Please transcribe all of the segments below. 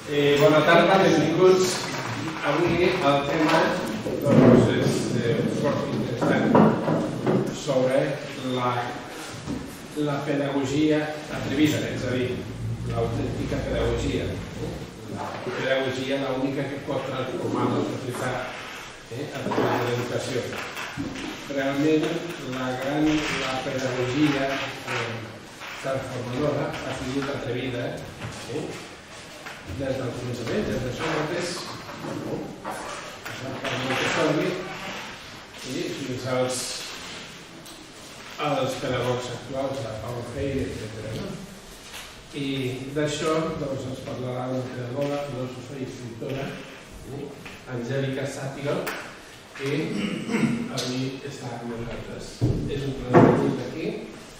Bona tarda, benvinguts. Avui el tema és fort interessant sobre la pedagogia atrevida, és a dir, l'autèntica pedagogia. La pedagogia l'única que pot transformar la societat a través de l'educació. Realment, la pedagogia transformadora ha sigut atrevida des del començament, des de Sòcrates, per Montessori i fins als pedagogs actuals, a Paulo Freire, etc. I d'això ens parlarà una pedagoga, filòsofa i escriptora, Angélica Sàtiga, que avui està amb nosaltres. És un plaer tenir-la aquí.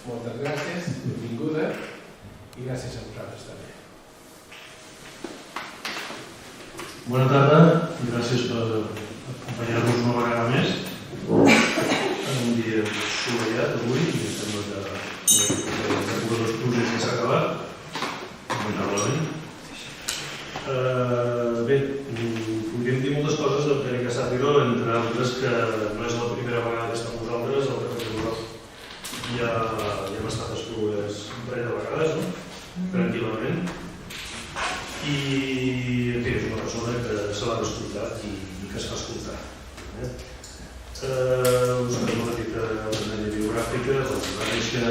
Moltes gràcies, benvinguda i gràcies a vosaltres també. Bona tarda i gràcies per acompanyar-nos una vegada més en un dia assolellat avui i em sembla que de dos pluges que s'ha acabat lamentablement. Bé, podríem dir moltes coses d'Angélica Sàtiga, entre altres que no és la primera vegada que està amb vosaltres, el que nosaltres ja hem estat esplugues un parell de vegades, tranquil·lament. I en fi, és una persona que se l'ha d'escoltar i que es fa escoltar. Us farem una petita resenya biogràfica. Va néixer a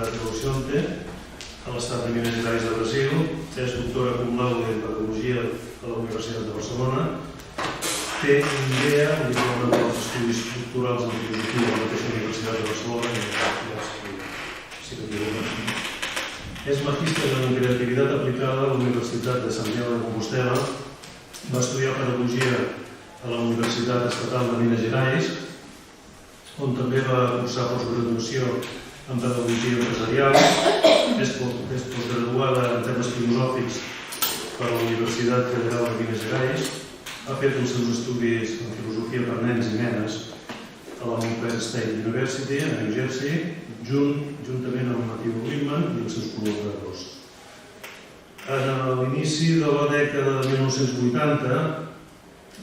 Trabucionte, a l'estat de Minas Gerais de Brasil. És doctora cum laude en pedagogia a la Universitat de Barcelona. Té un DEA, un diploma dels estudis doctorals en filosofia a la mateixa Universitat de Barcelona és magíster en creativitat aplicada a la Universitat de Santiago de Compostela. Va estudiar pedagogia a la Universitat Estatal de Minas Gerais, on també va cursar postgraduació en pedagogia empresarial. És postgraduada en temes filosòfics per la Universitat Federal de Minas Gerais. Ha fet els seus estudis en filosofia per nens i nenes a la Montclair State University, a New Jersey, juntament amb Matthew Lipman i els seus col·laboradors. A l'inici de la dècada de 1980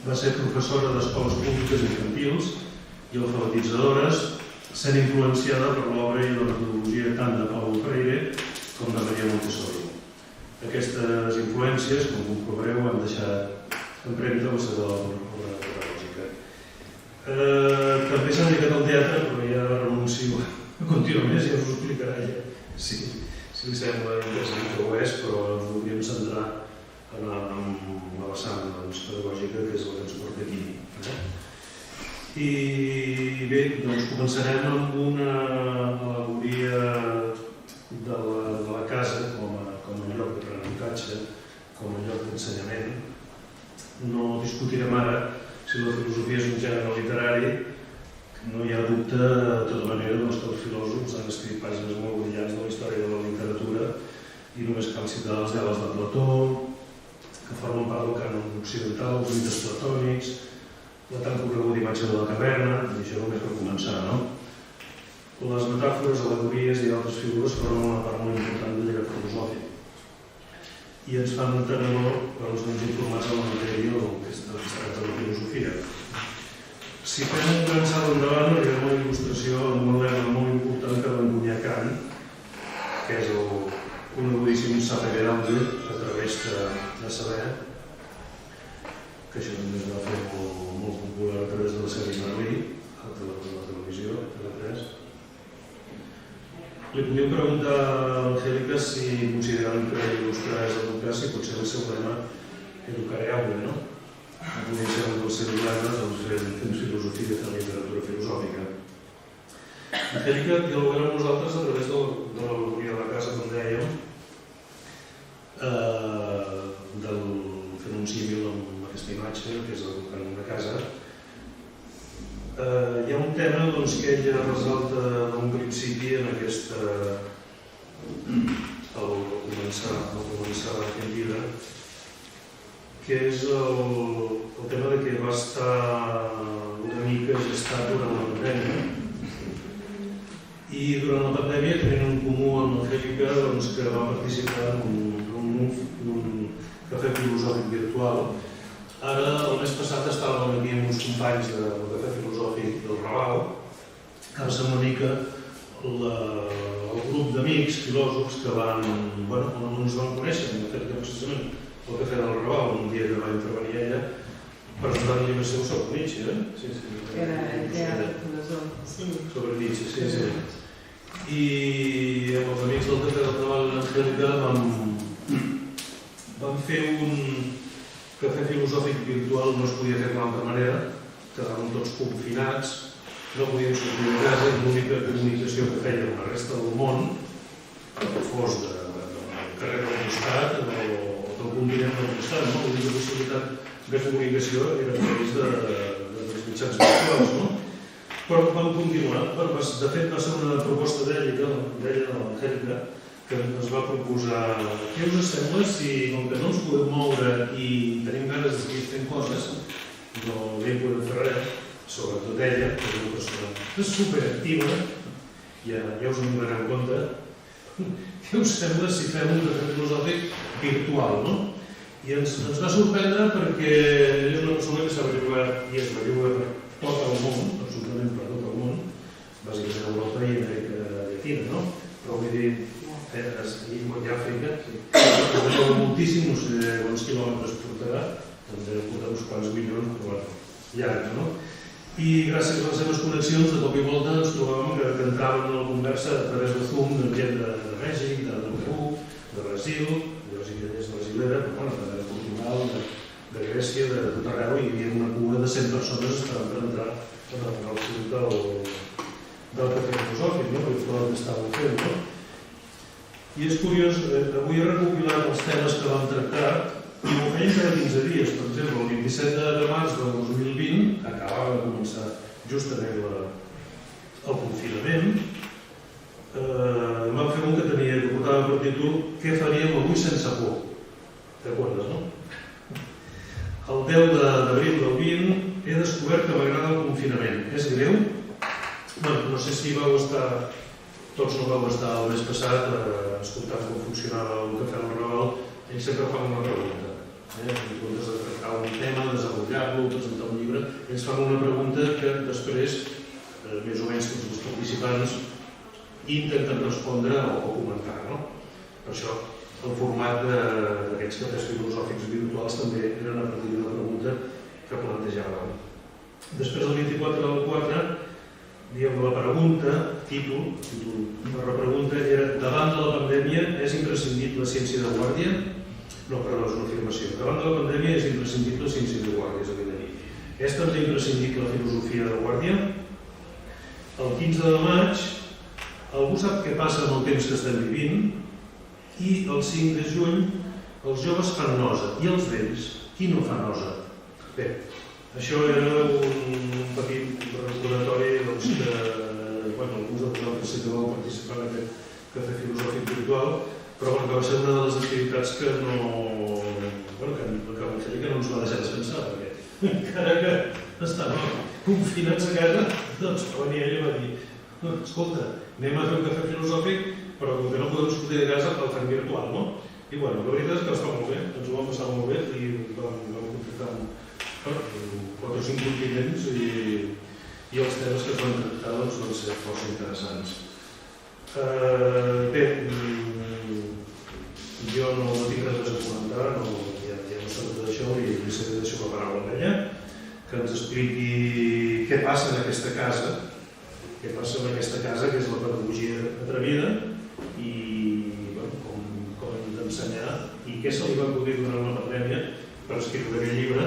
va ser professora d'escoles públiques infantils i alfabetitzadores, sent influenciada per l'obra i la metodologia tant de Paulo Freire com de Maria Montessori. Aquestes influències, com comprovareu, han deixat empremta la seva obra pedagògica. També s'ha dedicat al teatre, però ja renuncio a continuar més, ja us ho explicarà ella. Si li sembla interessant que ho és, però ens voldríem centrar en la vessant pedagògica, que és la que ens porta aquí. I bé, doncs començarem amb una al·legoria de la casa com a lloc d'aprenentatge, com a lloc d'ensenyament. No discutirem ara si la filosofia és un gènere literari. No hi ha dubte, de tota manera, que els filòsofs han escrit pàgines molt brillants de la història de la literatura i només cal citar les Deles de Plató, que formen part del cànon occidental, els mites platònics, la tan correguda imatge de la caverna, i això només per començar, no? Les metàfores, al·legories i altres figures formen una part molt important del llegat filosòfic i ens fan entenedor per als nens informats en la matèria del que es tracta de la filosofia. Si fem un gran salt endavant, arribem a una il·lustració amb un lema molt important que va encunyar Kant, que és el conegudíssim saber aude, a través de saber, que això també es va fer molt popular a través de la sèrie Merlí, a la televisió, a TV3. Li podíem preguntar a Angélica si considerant que il·lustrar és educar, si pot ser el seu lema educaré aude, no? Podria ser un dels seus lemes, doncs fent filosofia i fent literatura filosòfica. Angélica dialogarà amb nosaltres a través de l'al·legoria de la casa, com dèiem, fent un símil amb aquesta imatge, que és el cànon de casa. Hi ha un tema que ella resalta d'un principi en aquesta... al començar aquest llibre, que és el tema que va estar una mica gestat durant la pandèmia. I durant la pandèmia tenim en comú amb l'Angélica que va participar en un Cafè Filosòfic Virtual. Ara, el mes passat, estàvem aquí amb uns companys del Cafè Filosòfic del Raval, que va ser una mica el grup d'amics filòsofs que van, bueno, on ens van conèixer, de fet, precisament el Cafè del Raval, un dia que va intervenir ella, presentant el llibre seu sobre Nietzsche, Sí. Era el teatre filosòfic, sí. Sobre Nietzsche, sí. I amb els amics del Cafè del Raval i l'Angèlica vam fer un cafè filosòfic virtual, no es podia fer d'una altra manera, quedàvem tots confinats, no podíem sortir de casa i l'única comunicació que fèiem amb la resta del món, que fos del carrer del costat o del continent del costat, l'única possibilitat de comunicació era a través dels mitjans virtuals, però vam continuar. De fet, va ser una proposta d'ella, de l'Angèlica, que ens va proposar què us sembla si, com que no ens podem moure i tenim ganes de seguir fent coses, no hi podem fer res, sobretot ella, que és una persona superactiva, ja us en donareu compte, què us sembla si fem un cafè filosòfic virtual, no? I ens va sorprendre perquè ella és una persona que s'ha bellugat i es belluga per tot el món, absolutament per tot el món, bàsicament a Europa i Amèrica Llatina, no? Però vull dir, i Àfrica, es belluga moltíssim, no sé quants quilòmetres portarà, ens deu portar uns quants milions, però bueno, llarg, no? I gràcies a les seves connexions, de cop i volta ens trobàvem que entraven en la conversa a través de Zoom de gent de Mèxic, de Perú, de Brasil, és brasilera, però bueno, de Portugal, de Grècia, de tot arreu, i hi havia una cua de 100 persones esperant per entrar en el club del cafè filosòfic, perquè estàvem fent, no? I és curiós, avui he recopilat els temes que vam tractar i ho feien cada 15 dies. Per exemple, el 27 de març del 2020 acabava de començar justament el confinament. Vam fer un que portava per títol "Què faríem avui sense por?". T'acordes, no? El 10 d'abril del 20 he descobert que m'agrada el confinament. És greu? No sé si tots no vau estar el mes passat escoltant com funcionava el Cafè del Raval. Ells sempre fan una pregunta. En comptes de tractar un tema, desenvolupar-lo, presentar un llibre, ells fan una pregunta que després, més o menys tots els participants, intenten respondre o comentar, no? Per això el format d'aquests cafès filosòfics virtuals també eren a partir de la pregunta que plantejàvem. Després, el 24 del 4, diguem, la pregunta, títol de la pregunta era: davant de la pandèmia és imprescindible ciència de guàrdia? No, perdó, és una afirmació. Davant de la pandèmia és imprescindible ciència de guàrdia, és a dir, és també imprescindible filosofia de guàrdia? El 15 de maig, algú sap què passa amb el temps que estem vivint? I el 5 de juny, els joves fan nosa, i els vells, qui no fa nosa? Bé, això era un petit recordatori que, alguns de vosaltres sí que vau participar en aquest cafè filosòfic virtual, però que va ser una de les activitats que l'Angèlica no ens va deixar descansar, perquè encara que estàvem confinats a casa, doncs va venir ella i va dir: escolta, anem a fer un cafè filosòfic, però com que no podem sortir de casa, el fem virtual, no? I la veritat és que es fa molt bé, ens ho vam passar molt bé i vam contactar amb 4 o 5 continents i els temes que es van tractar van ser força interessants. Bé, jo no tinc res més a comentar, ja no sé tot això i li sé deixar la paraula amb ella, que ens expliqui què passa en aquesta casa, que és la pedagogia atrevida i com hem d'ensenyar i què se li va acudir durant la pandèmia per escriure aquest llibre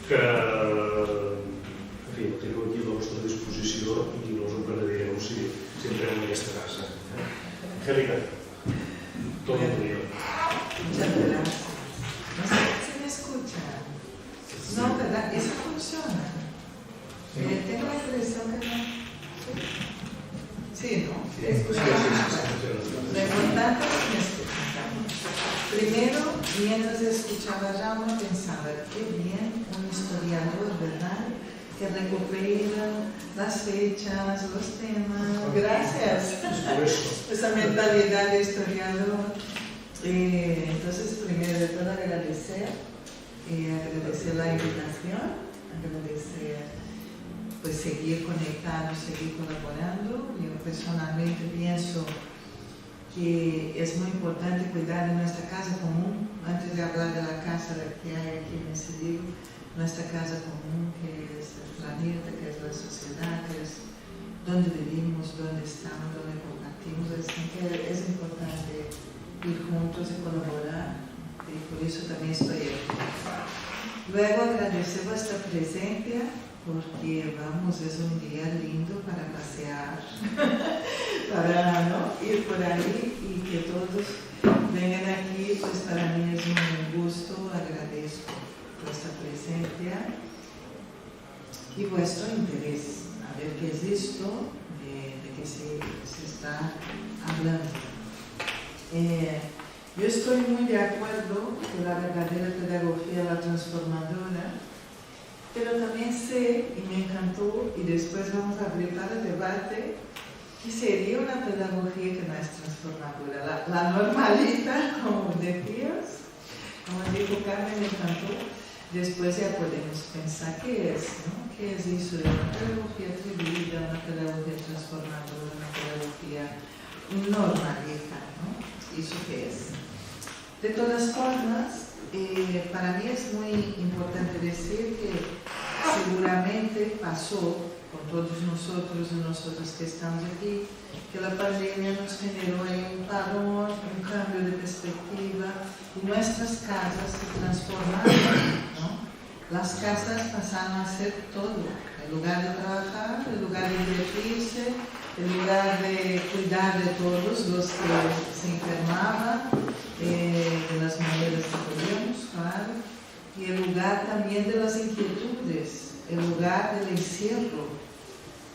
que, en fi, el teniu aquí a la vostra disposició i no us en penedireu si entreu en aquesta casa. Angélica, todo tuyo. Muchas gracias. No sé si me escuchan. No, ¿verdad? Eso funciona. Tengo la impresión que no. Sí, ¿no? Sí, lo importante es que me escuchan. Primero, mientras escuchaba a Jaume, pensaba, qué bien un historiador, ¿verdad?, que recupera las fechas, los temas. Gracias. Esa mentalidad de historiador. Entonces, primero de todo agradecer la invitación, agradecer pues seguir conectados, seguir colaborando. Yo personalmente pienso que es muy importante cuidar de nuestra casa común, antes de hablar de la casa que hay aquí en ese libro, nuestra casa común, que es el planeta, que es la sociedad, que es donde vivimos, donde estamos, donde compartimos. Así que es importante ir juntos y colaborar, y por eso también estoy aquí. Luego agradecer vuestra presencia, porque vamos, es un día lindo para pasear, para ir por ahí y que todos vengan aquí, pues para mí es un gusto, agradezco vuestra presencia y vuestro interés, a ver qué es esto de que se está hablando. Yo estoy muy de acuerdo con la verdadera pedagogía, la transformadora, pero también sé, y me encantó, y después vamos a abrir para el debate, que sería una pedagogía que no es transformadora, la normalita, como decías, como dijo Carmen, me encantó. Después ya podemos pensar qué es, ¿no? ¿Qué es eso de una pedagogía atrevida, una pedagogía transformadora, una pedagogía normalita, ¿no? ¿Eso qué es? De todas formas, para mí es muy importante decir que seguramente pasó con todos nosotros y nosotras que estamos aquí, que la pandemia nos generó ahí un parón, un cambio de perspectiva y nuestras casas se transformaron, ¿no? Las casas pasaron a ser todo, el lugar de trabajar, el lugar de divertirse, el lugar de cuidar de todos los que se enfermaban, de las maneras que podíamos, claro, y el lugar también de las inquietudes, el lugar del encierro,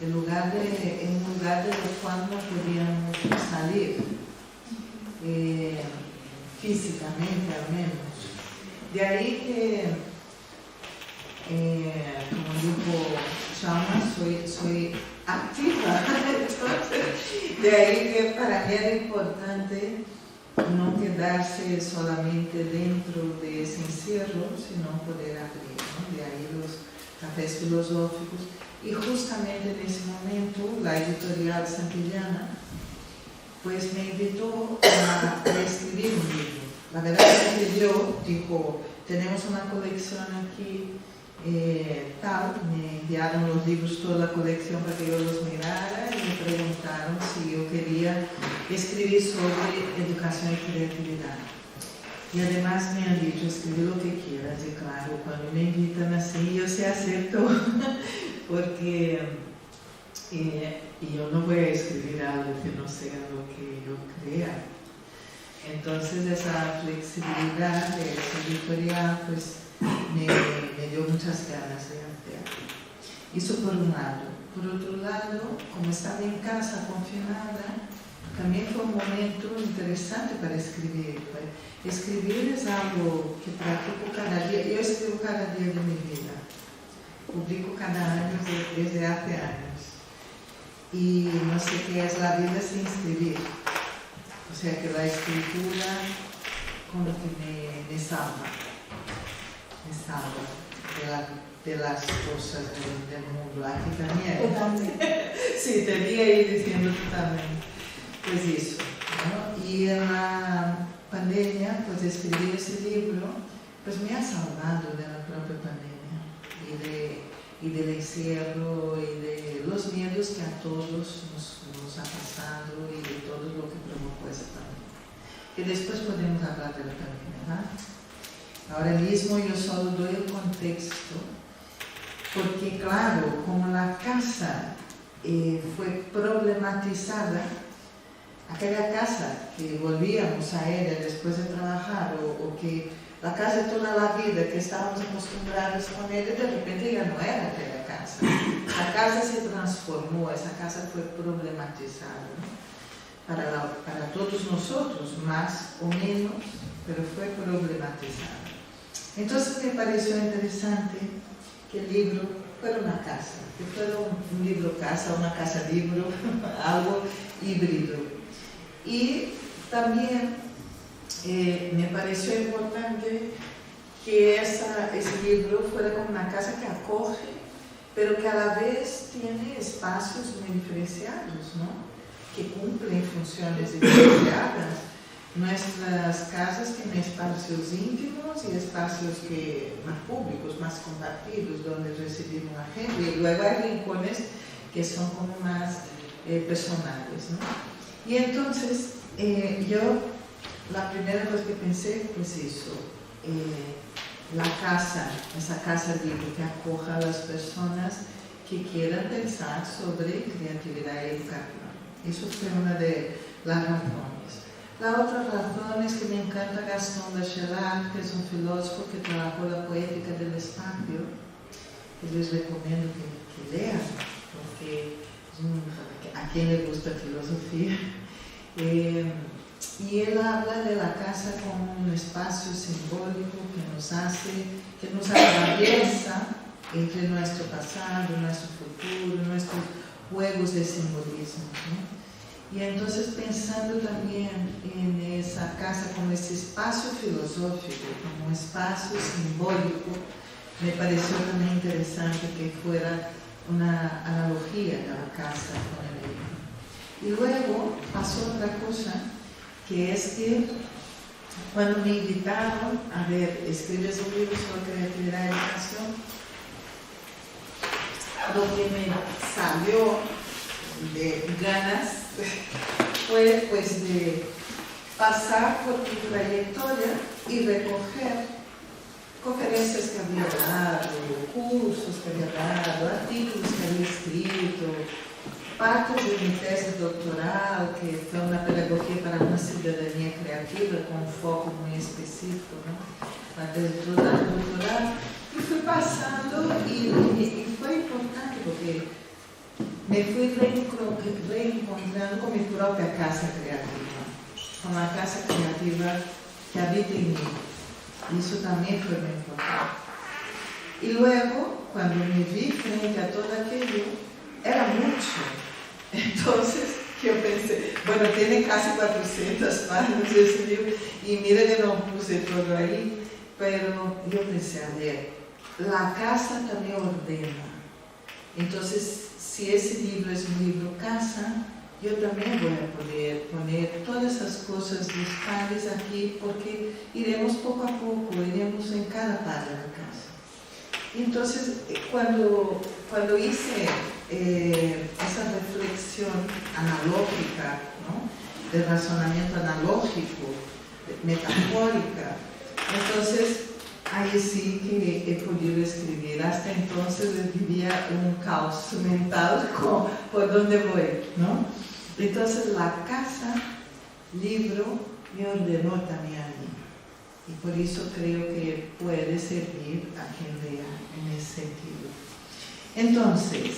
un lugar de lo cual no podíamos salir, físicamente al menos. De ahí que, como dijo Chalma, soy activa, entonces, de ahí que para mí era importante no quedarse solamente dentro de ese encierro, sino poder abrir, ¿no? De ahí los cafés filosóficos. Y justamente en ese momento, la editorial Santillana, pues me invitó a escribir un libro. La verdad es que yo, dijo, tenemos una colección aquí, tal, me enviaron los libros, toda la colección para que yo los mirara y me preguntaron si yo quería escribir sobre educación y creatividad. Y además me han dicho, escribe lo que quieras, y claro, cuando me invitan así, yo se acepto, porque yo no voy a escribir algo que no sea lo que yo crea. Entonces esa flexibilidad de esa editorial, pues, me dio muchas ganas de hacer. Eso por un lado. Por otro lado, como estaba en casa confinada, también fue un momento interesante para escribir. Escribir es algo que practico cada día. Yo escribo cada día de mi vida. Publico cada año desde hace años. Y no sé qué es la vida sin escribir. O sea que la escritura como que me salva. Me salva de las cosas del mundo. Aquí también. Totalmente. Sí, te vi ahí diciendo totalmente. Pues eso, ¿no? Y en la pandemia, pues escribir ese libro, pues me ha salvado de la propia pandemia y del encierro y de los miedos que a todos nos ha pasado y de todo lo que provocó esa pandemia. Y después podemos hablar de la pandemia, ¿verdad? Ahora mismo yo solo doy el contexto, porque claro, como la casa fue problematizada, aquella casa que volvíamos a ella después de trabajar, o que la casa de toda la vida que estábamos acostumbrados con ella, de repente ya no era aquella casa. La casa se transformó, esa casa fue problematizada, ¿no? Para todos nosotros, más o menos, pero fue problematizada. Entonces me pareció interesante que el libro fuera una casa, que fuera un libro casa, una casa libro, algo híbrido. Y también me pareció importante que ese libro fuera como una casa que acoge, pero que a la vez tiene espacios muy diferenciados, ¿no? Que cumplen funciones diferenciadas. Nuestras casas tienen espacios íntimos y espacios más públicos, más compartidos, donde recibimos a gente, y luego hay rincones que son como más personales, ¿no? Y entonces yo la primera cosa que pensé pues eso, la casa, esa casa libre que acoja a las personas que quieran pensar sobre creatividad y educación. Eso fue una de las razones. La otra razón es que me encanta Gaston Bachelard, que es un filósofo que trabajó la poética del espacio, y les recomiendo que lean, porque a quien le gusta filosofía. Y él habla de la casa como un espacio simbólico que nos atraviesa entre nuestro pasado, nuestro futuro, nuestros juegos de simbolismo, ¿no? Y entonces pensando también en esa casa como ese espacio filosófico, como un espacio simbólico, me pareció también interesante que fuera una analogía de la casa con el libro. Y luego pasó otra cosa, que es que cuando me invitaron a ver, escribes un libro sobre creatividad y educación, lo que me salió de ganas fue pues de pasar por mi trayectoria y recoger conferencias que había dado, cursos que había dado, artículos que había escrito, parte de mi tesis doctoral, que fue una pedagogía para una ciudadanía creativa con un foco muy específico, ¿no? La tesis doctoral, y fui pasando y fue importante porque me fui reencontrando con mi propia casa creativa, con la casa creativa que habita en mí. Y eso también fue muy importante. Y luego, cuando me vi frente a todo aquello, era mucho. Entonces, yo pensé, bueno, tiene casi 400 páginas ese libro, y mira que no puse todo ahí, pero yo pensé, a ver, la casa también ordena. Entonces, si ese libro es un libro casa, yo también voy a poder poner todas esas cosas dispares aquí, porque iremos poco a poco, iremos en cada parte de la casa. Entonces, cuando hice esa reflexión analógica, ¿no? De razonamiento analógico, metafórica, entonces ahí sí que he podido escribir. Hasta entonces vivía un caos mental por dónde voy, ¿no? Entonces la casa, libro, me ordenó también a mí. Y por eso creo que puede servir a quien lea en ese sentido. Entonces,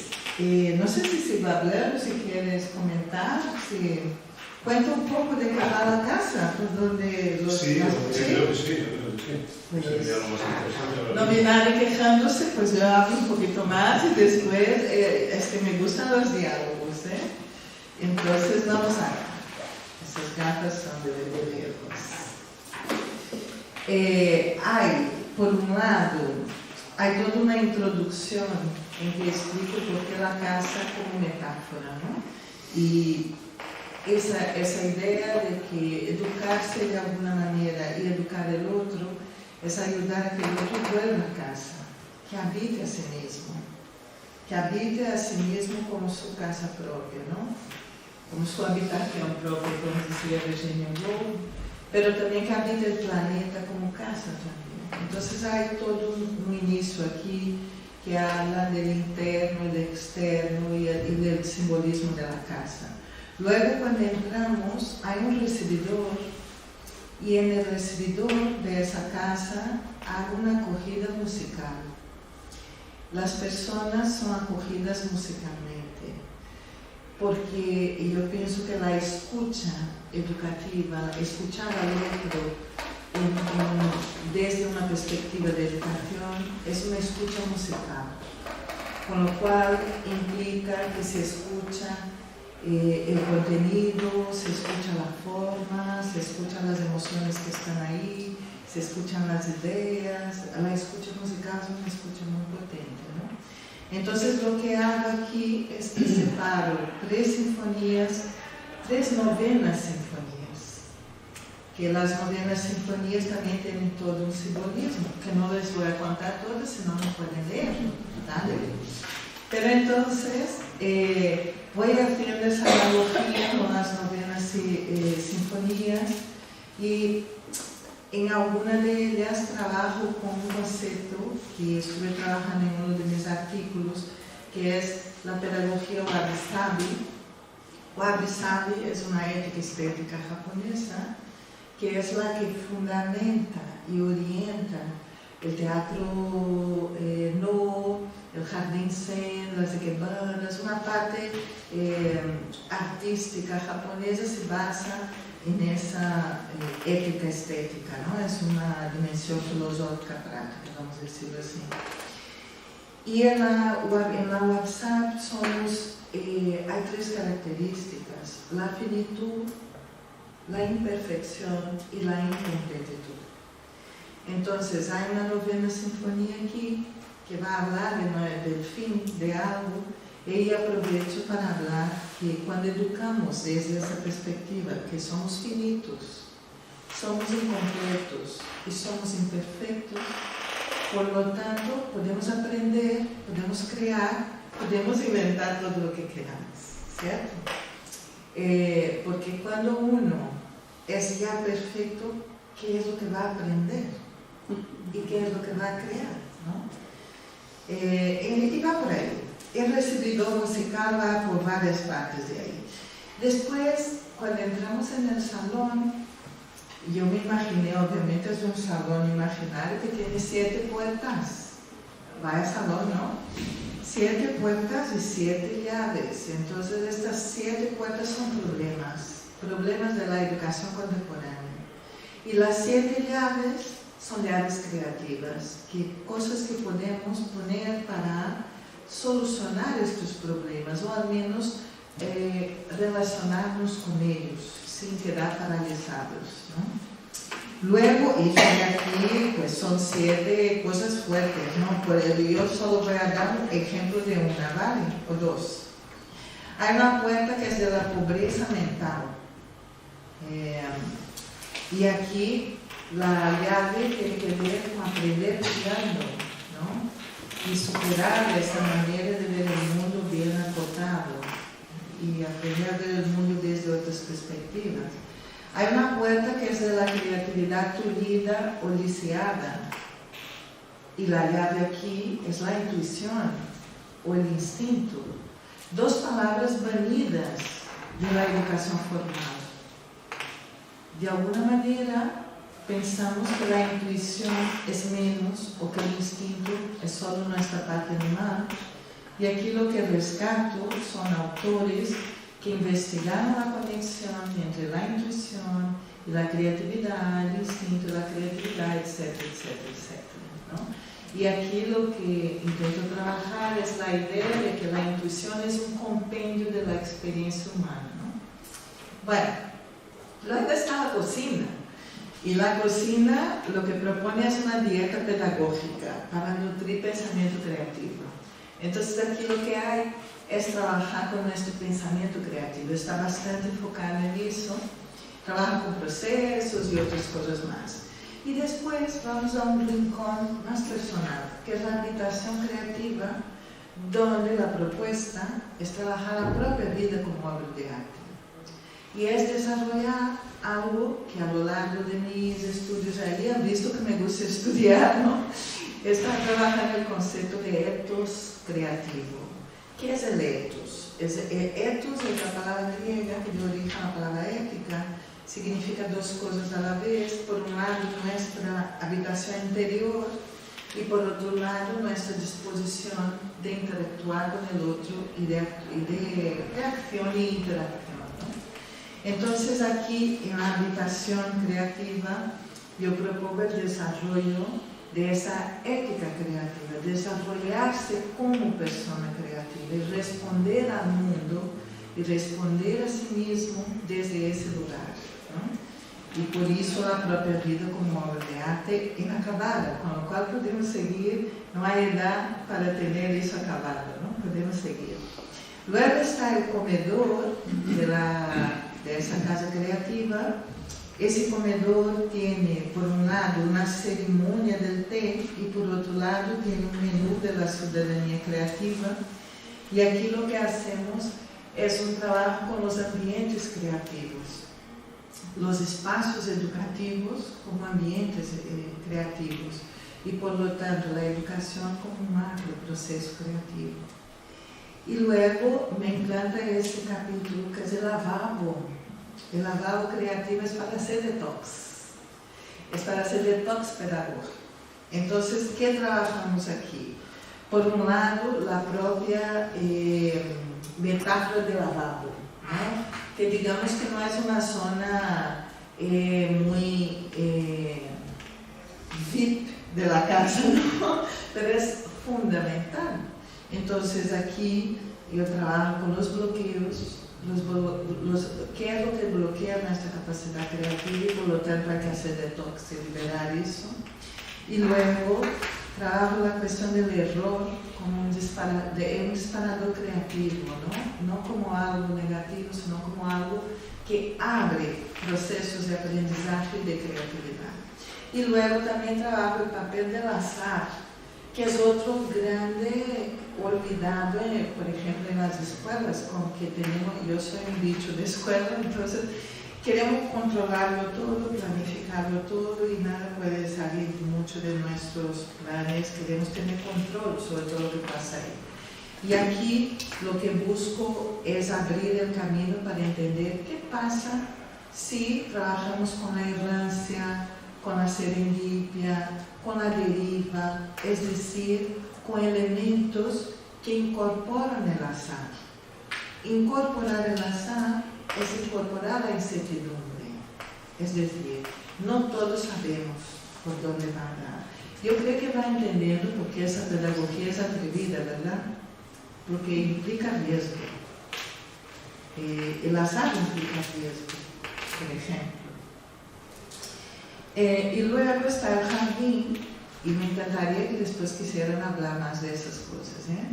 no sé si se va a hablar o si quieres comentar, si cuenta un poco de qué va la casa, por donde los... Sí, yo creo que sí. Pues, Sería lo más interesante. no vi nadie quejándose, pues yo hablo un poquito más y después es que me gustan los diálogos, ¿eh? Entonces vamos a ver. Esas gafas son de lejos. Hay, por un lado, hay toda una introducción en que explico por qué la casa como metáfora, ¿no? Y esa idea de que educarse de alguna manera y educar el otro es ayudar a que el otro vuelva a casa, que habite a sí mismo como su casa propia, ¿no? Como su habitación propia, como decía Virginia Woolf, pero también que habite el planeta como casa también. Entonces hay todo un inicio aquí que habla del interno, del externo y del simbolismo de la casa. Luego, cuando entramos, hay un recibidor, y en el recibidor de esa casa hay una acogida musical. Las personas son acogidas musicalmente, porque yo pienso que la escucha educativa, escuchar al otro desde una perspectiva de educación, es una escucha musical, con lo cual implica que se escucha el contenido, se escucha la forma, se escuchan las emociones que están ahí, se escuchan las ideas. La escucha musical es una escucha muy potente, ¿no? Entonces lo que hago aquí es que separo 3 sinfonías, 3 novenas sinfonías, que las novenas sinfonías también tienen todo un simbolismo, que no les voy a contar todas, si no pueden leerlo, ¿vale? Pero entonces voy haciendo esa analogía con las novenas sinfonías, y en alguna de ellas trabajo con un concepto que estuve trabajando en uno de mis artículos, que es la pedagogía wabi-sabi. Wabi-sabi es una ética estética japonesa que es la que fundamenta y orienta el teatro no, el jardín zen, las ikebanas. Una parte artística japonesa se basa en esa ética estética, ¿no? Es una dimensión filosófica práctica, vamos a decirlo así. Y en la wabi-sabi hay 3 características: la finitud, la imperfección y la incompletitud. Entonces hay una novena sinfonía aquí que va a hablar del fin de algo, y aprovecho para hablar que cuando educamos desde esa perspectiva, que somos finitos, somos incompletos y somos imperfectos, por lo tanto podemos aprender, podemos crear, podemos inventar todo lo que queramos, ¿cierto? Porque cuando uno es ya perfecto, ¿qué es lo que va a aprender? ¿Y qué es lo que va a crear? ¿No? Y va por ahí. El recibidor musical va por varias partes de ahí. Después, cuando entramos en el salón, yo me imaginé, obviamente es un salón imaginario que tiene 7 puertas. Vaya salón, ¿no? 7 puertas y 7 llaves. Entonces estas 7 puertas son problemas de la educación contemporánea. Y las 7 llaves son llaves creativas, cosas que podemos poner para solucionar estos problemas, o al menos relacionarnos con ellos sin quedar paralizados, ¿no? Luego, y aquí pues son 7 cosas fuertes, ¿no? Yo solo voy a dar un ejemplo de una, ¿vale? O 2. Hay una puerta que es de la pobreza mental. Y aquí la llave tiene que ver con aprender piano, ¿no? Y superar esa manera de ver el mundo bien acotado y aprender a ver el mundo desde otras perspectivas. Hay una puerta que es de la creatividad tullida o lisiada, y la llave aquí es la intuición o el instinto. 2 palabras banidas de la educación formal. De alguna manera pensamos que la intuición es menos, o que el instinto es solo nuestra parte animal, y aquí lo que rescato son autores que investigaron la conexión entre la intuición y la creatividad, el instinto y la creatividad, etcétera, etcétera, etcétera, ¿no? Y aquí lo que intento trabajar es la idea de que la intuición es un compendio de la experiencia humana, ¿no? Bueno, luego está la cocina. Y la cocina lo que propone es una dieta pedagógica para nutrir pensamiento creativo. Entonces aquí lo que hay es trabajar con nuestro pensamiento creativo. Está bastante enfocado en eso. Trabaja con procesos y otras cosas más. Y después vamos a un rincón más personal, que es la habitación creativa, donde la propuesta es trabajar la propia vida como obra de arte. Y es desarrollar algo que a lo largo de mis estudios ahí han visto que me gusta estudiar, ¿no? Está trabajando el concepto de ethos creativo. ¿Qué es el ethos? Ethos es la palabra griega que dio origen a la palabra ética. Significa 2 cosas a la vez. Por un lado, nuestra habitación interior, y por otro lado, nuestra disposición de interactuar con el otro y de reacción e interacción. Entonces aquí en la habitación creativa yo propongo el desarrollo de esa ética creativa, desarrollarse como persona creativa y responder al mundo y responder a sí mismo desde ese lugar, ¿no? Y por eso la propia vida como obra de arte inacabada, con lo cual podemos seguir, no hay edad para tener eso acabado, ¿no? Podemos seguir. Luego está el comedor de esa casa creativa. Ese comedor tiene, por un lado, una ceremonia del té y por otro lado tiene un menú de la ciudadanía creativa. Y aquí lo que hacemos es un trabajo con los ambientes creativos, los espacios educativos como ambientes creativos y por lo tanto la educación como un macro proceso creativo. Y luego me encanta este capítulo que es el lavabo. El lavabo creativo es para hacer detox, es para hacer detox pedagógico. Entonces, ¿qué trabajamos aquí? Por un lado, la propia metáfora de lavabo, ¿no? Que digamos que no es una zona muy VIP de la casa, ¿no? Pero es fundamental. Entonces aquí yo trabajo con los bloqueos, qué es lo que bloquea nuestra capacidad creativa y por lo tanto hay que hacer detox y liberar eso. Y luego trabajo la cuestión del error como un disparador creativo, ¿no? No como algo negativo, sino como algo que abre procesos de aprendizaje y de creatividad. Y luego también trabajo el papel del azar, que es otro grande olvidado, por ejemplo, en las escuelas, con que tenemos, yo soy un bicho de escuela, entonces queremos controlarlo todo, planificarlo todo y nada puede salir mucho de nuestros planes, queremos tener control sobre todo lo que pasa ahí. Y aquí lo que busco es abrir el camino para entender qué pasa si trabajamos con la errancia, con la serendipia, con la deriva, es decir, con elementos que incorporan el azar. Incorporar el azar es incorporar la incertidumbre, es decir, no todos sabemos por dónde va a dar. Yo creo que va entendiendo porque esa pedagogía es atrevida, ¿verdad? Porque implica riesgo. El azar implica riesgo, por ejemplo. Y luego está el jardín, y me encantaría que después quisieran hablar más de esas cosas, ¿eh?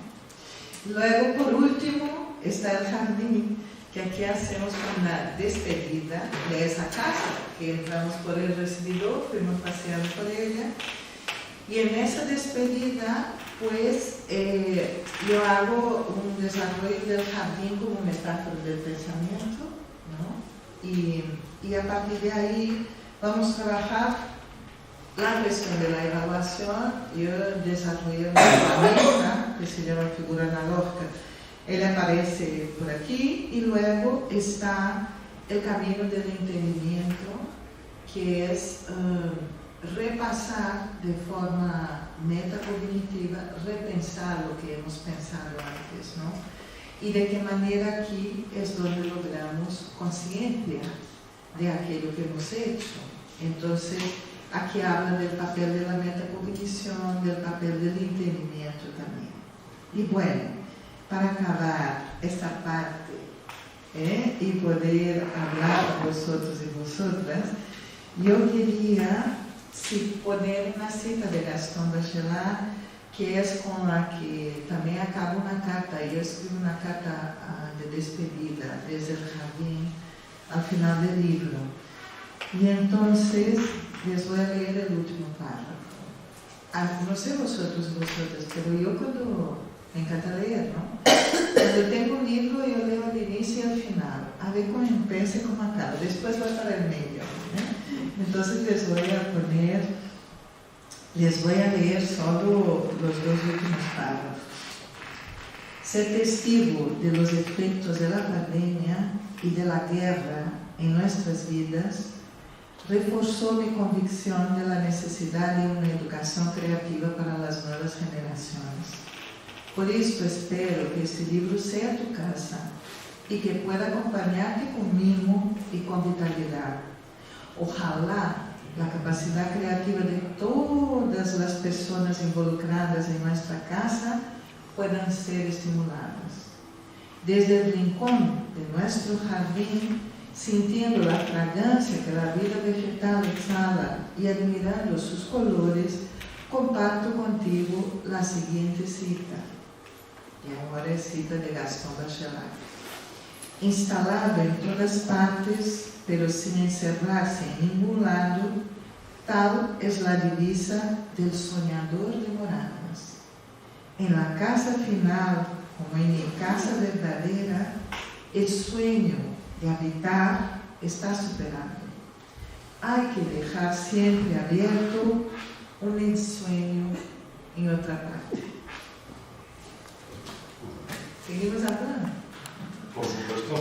Luego, por último, está el jardín, que aquí hacemos una despedida de esa casa, que entramos por el recibidor, fuimos paseando por ella, y en esa despedida, pues, yo hago un desarrollo del jardín como metáfora del pensamiento, ¿no? Y a partir de ahí vamos a trabajar la cuestión de la evaluación. Yo desarrollé una herramienta que se llama figura analógica. Él aparece por aquí y luego está el camino del entendimiento, que es repasar de forma metacognitiva, repensar lo que hemos pensado antes, ¿no? Y de qué manera aquí es donde logramos conciencia de aquello que hemos hecho. Entonces, aquí habla del papel de la metacognición, del papel del entendimiento también. Y bueno, para acabar esta parte y poder hablar con vosotros y vosotras, yo quería poner una cita de Gastón Bachelard, que es con la que también acaba una carta. Yo escribo una carta de despedida desde el jardín al final del libro. Y entonces les voy a leer el último párrafo. No sé vosotras, pero yo me encanta leer, ¿no? Cuando tengo un libro, yo leo al inicio y al final. A ver cómo empieza y cómo acaba. Después voy para el medio, ¿eh? Entonces les voy a leer solo los dos últimos párrafos. Ser testigo de los efectos de la pandemia y de la guerra en nuestras vidas reforzó mi convicción de la necesidad de una educación creativa para las nuevas generaciones. Por esto espero que este libro sea tu casa y que pueda acompañarte con mimo y con vitalidad. Ojalá la capacidad creativa de todas las personas involucradas en nuestra casa puedan ser estimuladas. Desde el rincón de nuestro jardín, sintiendo la fragancia que la vida vegetal exhala y admirando sus colores, comparto contigo la siguiente cita. Y ahora es cita de Gastón Bachelard. Instalado en todas partes, pero sin encerrarse en ningún lado, tal es la divisa del soñador de Moranas. En la casa final, como en mi casa verdadera, el sueño de habitar está superado. Hay que dejar siempre abierto un ensueño en otra parte. ¿Seguimos hablando? Por supuesto.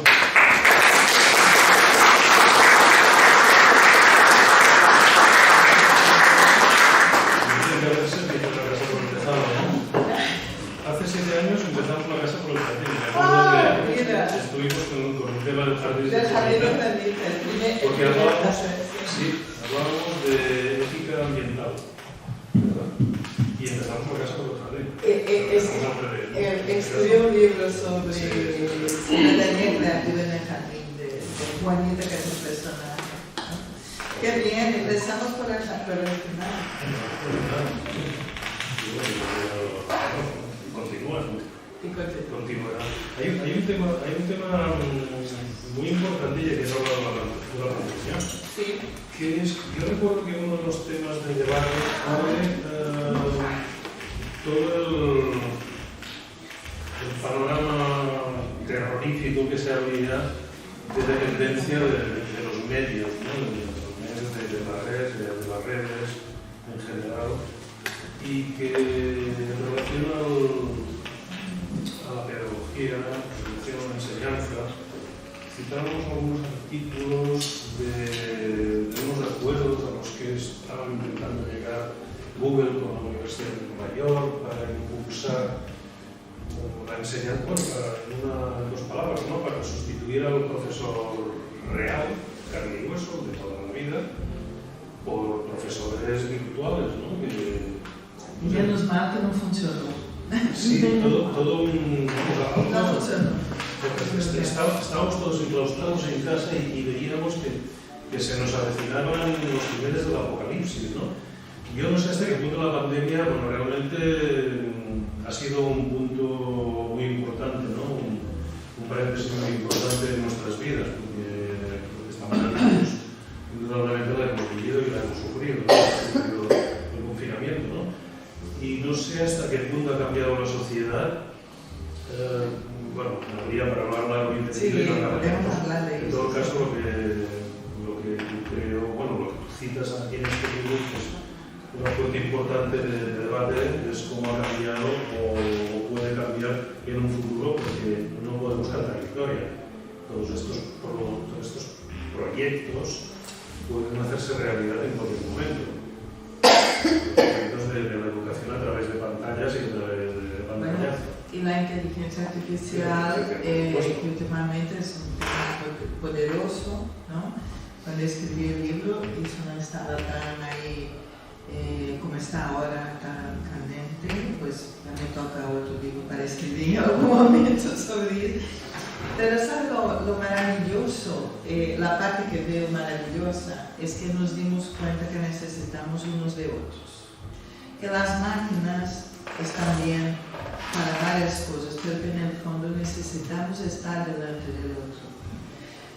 Hace 7 años empezamos la casa por el jardín. Estuvimos con el tema del jardín. Porque hablábamos de ética ambiental, ¿verdad? Y empezamos la casa por el jardín. Escribí un libro sobre ciudadanía creativa en el jardín de Juanita, que es un personaje. ¿No? Qué bien, empezamos por el final. Continuará. Hay un tema muy importante y que no hablaba de la producción. Sí. Que es, yo recuerdo que uno de los temas del debate abre todo el panorama terrorífico que se había de dependencia de los medios, ¿no? de las redes en general, y que en relación a la pedagogía, en relación a la enseñanza, citamos algunos artículos de unos acuerdos a los que estaban intentando llegar Google con la Universidad de Nueva York para impulsar la enseñanza, en dos palabras, ¿no? Para sustituir al profesor real, carne y hueso, de toda la vida, por profesores virtuales, ¿no? Menos mal que no funcionó. Sí, todo un... No funcionó. Estábamos todos enclaustrados en casa y veíamos que se nos avecinaban los niveles del apocalipsis, ¿no? Yo no sé hasta qué punto la pandemia, bueno, realmente ha sido un punto muy importante, ¿no? Un paréntesis muy importante en nuestras vidas, porque esta pandemia, indudablemente la hemos vivido y la hemos sufrido, ¿no? El confinamiento, ¿no? Y no sé hasta qué punto ha cambiado la sociedad. Bueno, habría para hablar largo y tendido. Sí, podemos hablar de eso. En todo caso, lo que creo, bueno, lo que citas aquí en este libro, pues una fuente importante de debate es cómo ha cambiado o puede cambiar en un futuro, porque no podemos cantar victoria. Todos estos proyectos pueden hacerse realidad en cualquier momento. Los proyectos de la educación a través de pantallas y de pantallazo. Y la inteligencia artificial, que últimamente es un tema poderoso, ¿no? Cuando escribí el libro, eso no estaba tan ahí como está ahora, tan candente, pues ya me toca otro libro para escribir en algún momento sobre eso. Pero ¿sabes lo maravilloso? La parte que veo maravillosa es que nos dimos cuenta que necesitamos unos de otros. Que las máquinas están bien para varias cosas, pero que en el fondo necesitamos estar delante del otro.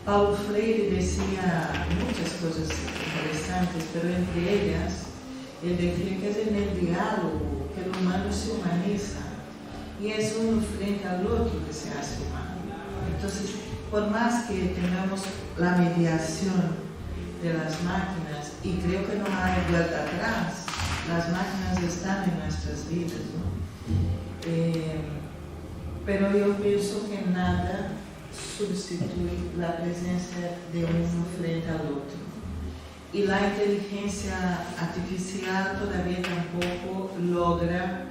Paulo Freire decía muchas cosas interesantes, pero entre ellas, él decía que es en el diálogo que el humano se humaniza y es uno frente al otro que se hace humano. Entonces, por más que tengamos la mediación de las máquinas, y creo que no hay vuelta atrás, las máquinas están en nuestras vidas, ¿no? Pero yo pienso que nada sustituye la presencia de uno frente al otro. Y la inteligencia artificial todavía tampoco logra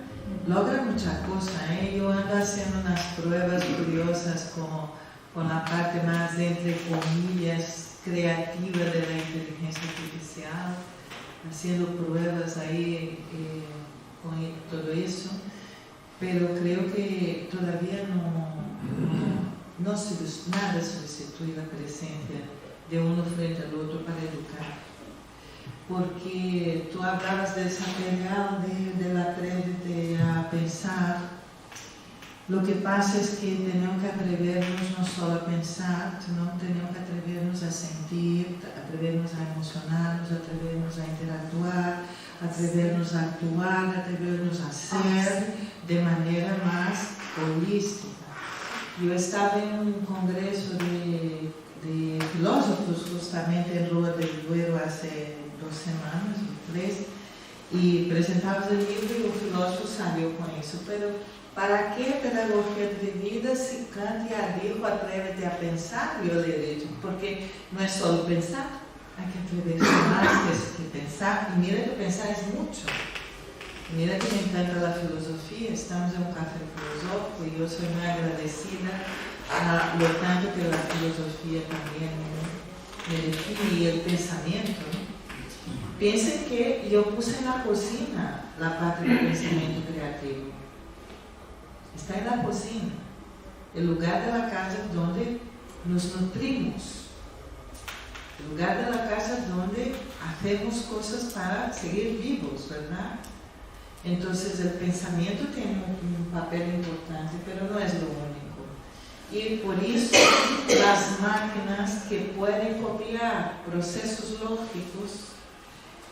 muchas cosas. Yo ando haciendo unas pruebas curiosas con la parte más, entre comillas, creativa de la inteligencia artificial, haciendo pruebas ahí con todo eso. Pero creo que todavía nada sustituye la presencia de uno frente al otro para educar. Porque tú hablabas de esa pelea del atrévete a pensar. Lo que pasa es que tenemos que atrevernos no solo a pensar, sino tenemos que atrevernos a sentir, atrevernos a emocionarnos, atrevernos a interactuar, atrevernos a actuar, atrevernos a ser de manera más holística. Yo estaba en un congreso de filósofos justamente en Rua del Duero hace 2 semanas o 3 y presentamos el libro y un filósofo salió con eso, pero ¿para qué pedagogía de vida si Kant ya dijo atrévete a pensar? Yo le he dicho, porque no es solo pensar, hay que atreverse más que pensar, y mira que pensar es mucho. Mira que me encanta la filosofía, estamos en un café filosófico y yo soy muy agradecida a lo tanto que la filosofía también me define y el pensamiento, ¿no? Piensen que yo puse en la cocina la parte del pensamiento creativo. Está en la cocina, el lugar de la casa donde nos nutrimos, el lugar de la casa donde hacemos cosas para seguir vivos, ¿verdad? Entonces el pensamiento tiene un papel importante, pero no es lo único. Y por eso las máquinas que pueden copiar procesos lógicos,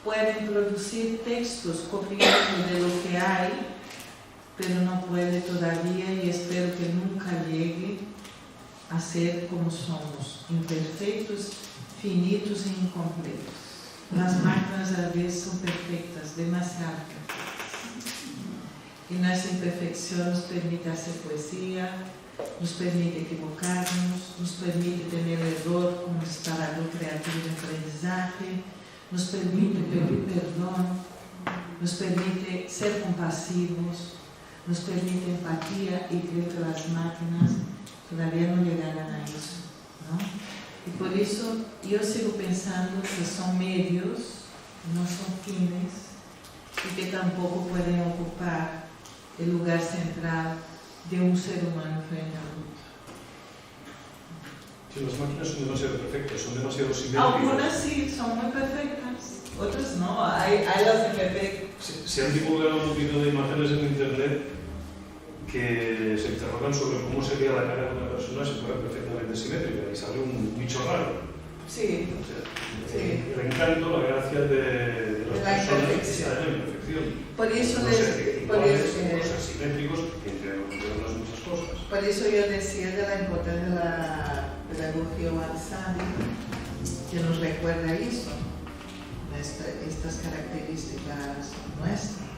pueden producir textos copiando de lo que hay, pero no puede todavía, y espero que nunca llegue a ser como somos, imperfectos, finitos e incompletos. Las máquinas a veces son perfectas, demasiado perfectas. Y nuestra imperfección nos permite hacer poesía, nos permite equivocarnos, nos permite tener el error como disparador creativo de aprendizaje, nos permite pedir perdón, nos permite ser compasivos, nos permite empatía, y creo que las máquinas todavía no llegarán a eso, ¿no? Y por eso yo sigo pensando que son medios, no son fines, y que tampoco pueden ocupar el lugar central de un ser humano frente al otro. Si las máquinas son demasiado perfectas, son demasiado simétricas. Algunas sí, son muy perfectas, otras no, hay las imperfectas. Se han divulgado un montón de imágenes en internet que se interrogan sobre cómo sería la cara de una persona si fuera perfectamente simétrica y sale un bicho raro. Sí. O sea, Sí. El encanto, la gracia de las La personas imperfección. está en la imperfección. Por eso, No ser iguales, no ser simétricos, entre otras muchas cosas. por eso yo decía de la importancia de la pedagogía Wansadi, que nos recuerda eso, estas características nuestras.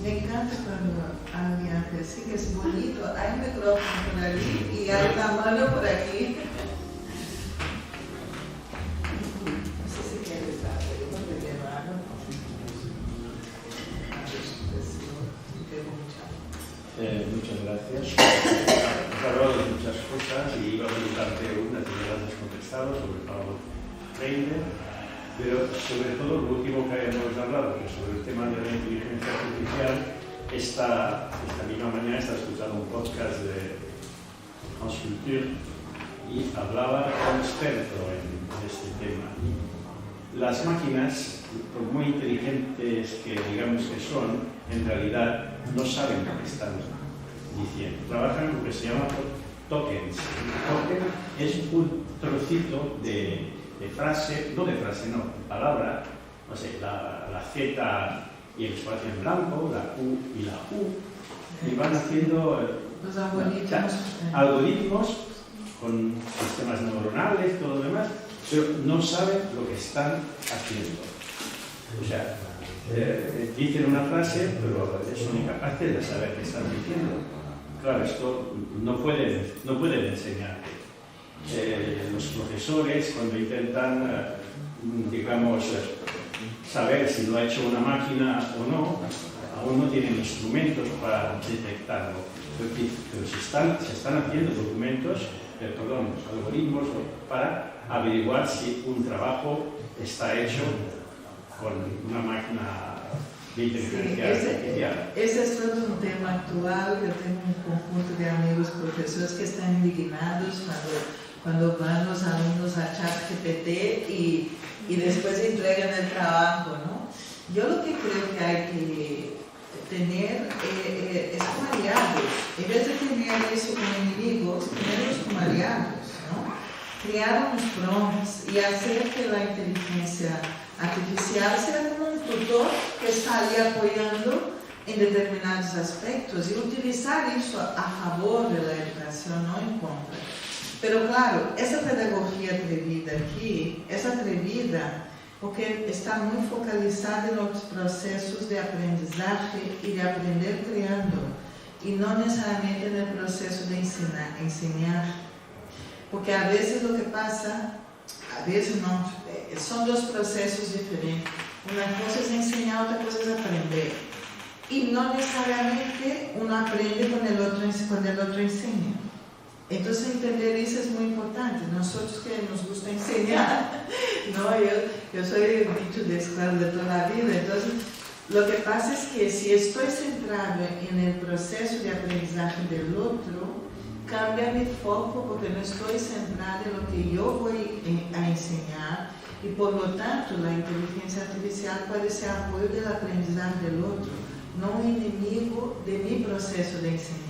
Me encanta cuando alguien hace así, que es bonito. Hay un micrófono por allí y hay una mano por aquí. No sé si quieres hacer, yo creo que lo hago. Muchas gracias. Has hablado de muchas cosas y iba a preguntarte una que ya las has contestado sobre Paulo Freire, pero sobre todo lo último que hemos hablado, que sobre el tema de la inteligencia artificial. Esta misma mañana estaba escuchando un podcast de France Culture y hablaba un experto en este tema. Las máquinas, por muy inteligentes que digamos que son, en realidad no saben lo que están diciendo. Trabajan con lo que se llama tokens. Un token es un trocito de frase, no de frase, no, palabra, no sé, la Z y el espacio en blanco, la Q y la U, y van haciendo Los algoritmos. algoritmos con sistemas neuronales, todo lo demás, pero no saben lo que están haciendo. O sea, dicen una frase, pero son incapaces de saber qué están diciendo. Claro, esto no pueden enseñar. Los profesores, cuando intentan, digamos, saber si lo ha hecho una máquina o no, aún no tienen instrumentos para detectarlo. Pero se están haciendo algoritmos para averiguar si un trabajo está hecho con una máquina de inteligencia artificial. Ese es todo un tema actual. Yo tengo un conjunto de amigos profesores que están indignados cuando van los alumnos a ChatGPT y después entregan el trabajo, ¿no? Yo lo que creo que hay que tener es como aliados. En vez de tener eso como enemigos, tenerlos como aliados, ¿no? Crear unos prompts y hacer que la inteligencia artificial sea como un tutor que está ahí apoyando en determinados aspectos y utilizar eso a favor de la educación, no en contra. Pero claro, esa pedagogía atrevida aquí es atrevida porque está muy focalizada en los procesos de aprendizaje y de aprender creando, y no necesariamente en el proceso de enseñar. Porque a veces lo que pasa, a veces no, son dos procesos diferentes. Una cosa es enseñar, otra cosa es aprender. Y no necesariamente uno aprende cuando el otro enseña. Entonces entender eso es muy importante. Nosotros que nos gusta enseñar, ¿no? Yo soy bicho de escuela de toda la vida, entonces lo que pasa es que si estoy centrado en el proceso de aprendizaje del otro, cambia mi foco porque no estoy centrado en lo que yo voy a enseñar y por lo tanto la inteligencia artificial puede ser apoyo del aprendizaje del otro, no un enemigo de mi proceso de enseñanza.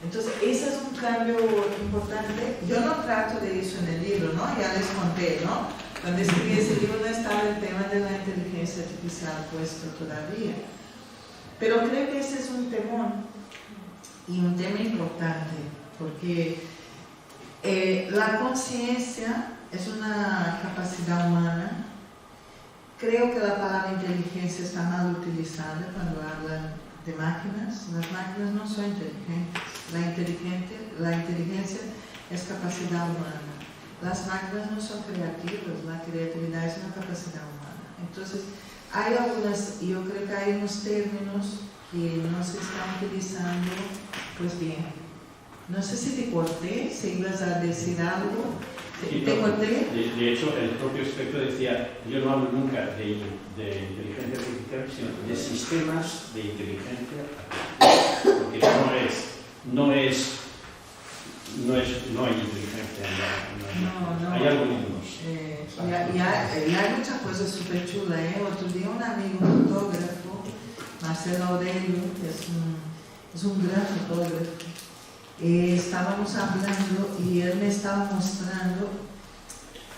Entonces, ese es un cambio importante. Yo no trato de eso en el libro, ¿no? Ya les conté, ¿no? Cuando escribí ese libro no estaba el tema de la inteligencia artificial puesto todavía. Pero creo que ese es un temón y un tema importante, porque la conciencia es una capacidad humana. Creo que la palabra inteligencia está mal utilizada cuando hablan de máquinas. Las máquinas no son inteligentes. La inteligencia es capacidad humana. Las máquinas no son creativas, la creatividad es una capacidad humana. Entonces, yo creo que hay unos términos que no se están utilizando, pues bien. No sé si te corté, si ibas a decir algo. ¿Te corté? De hecho, el propio experto decía, yo no hablo nunca de inteligencia artificial, sino de sistemas de inteligencia artificial, porque no hay inteligencia, No. Hay algoritmos. Y hay muchas cosas súper chulas, ¿eh? Otro día un amigo fotógrafo, Marcelo Aurelio, que es un gran fotógrafo, estábamos hablando y él me estaba mostrando,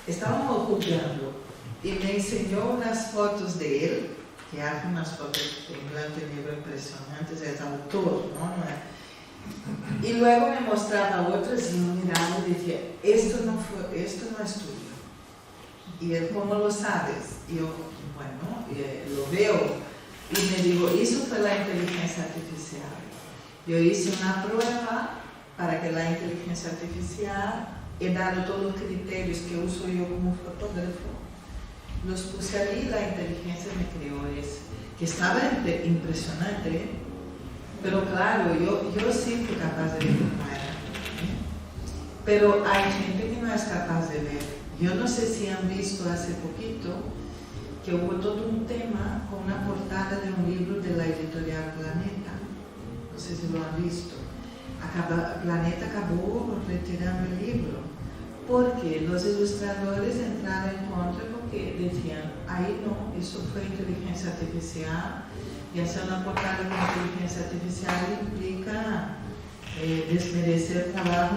estábamos jugando y me enseñó unas fotos de él, que hace unas fotos en blanco y negro impresionantes, es autor, ¿no? Y luego me mostraba otras y yo miraba y decía, esto no es tuyo. Y él, ¿cómo lo sabes? Y yo, bueno, lo veo. Y me digo, eso fue la inteligencia artificial. Yo hice una prueba para que la inteligencia artificial, he dado todos los criterios que uso yo como fotógrafo, los puse ahí y la inteligencia me creó eso, que estaba impresionante, ¿eh? Pero claro, yo sí fui capaz de ver cómo era. Pero hay gente que no es capaz de ver. Yo no sé si han visto hace poquito que hubo todo un tema con una portada de un libro de la editorial Planeta. No sé si lo han visto. Planeta acabó retirando el libro porque los ilustradores entraron en contra porque decían, ahí no, eso fue inteligencia artificial, y hacer una portada con inteligencia artificial implica desmerecer el trabajo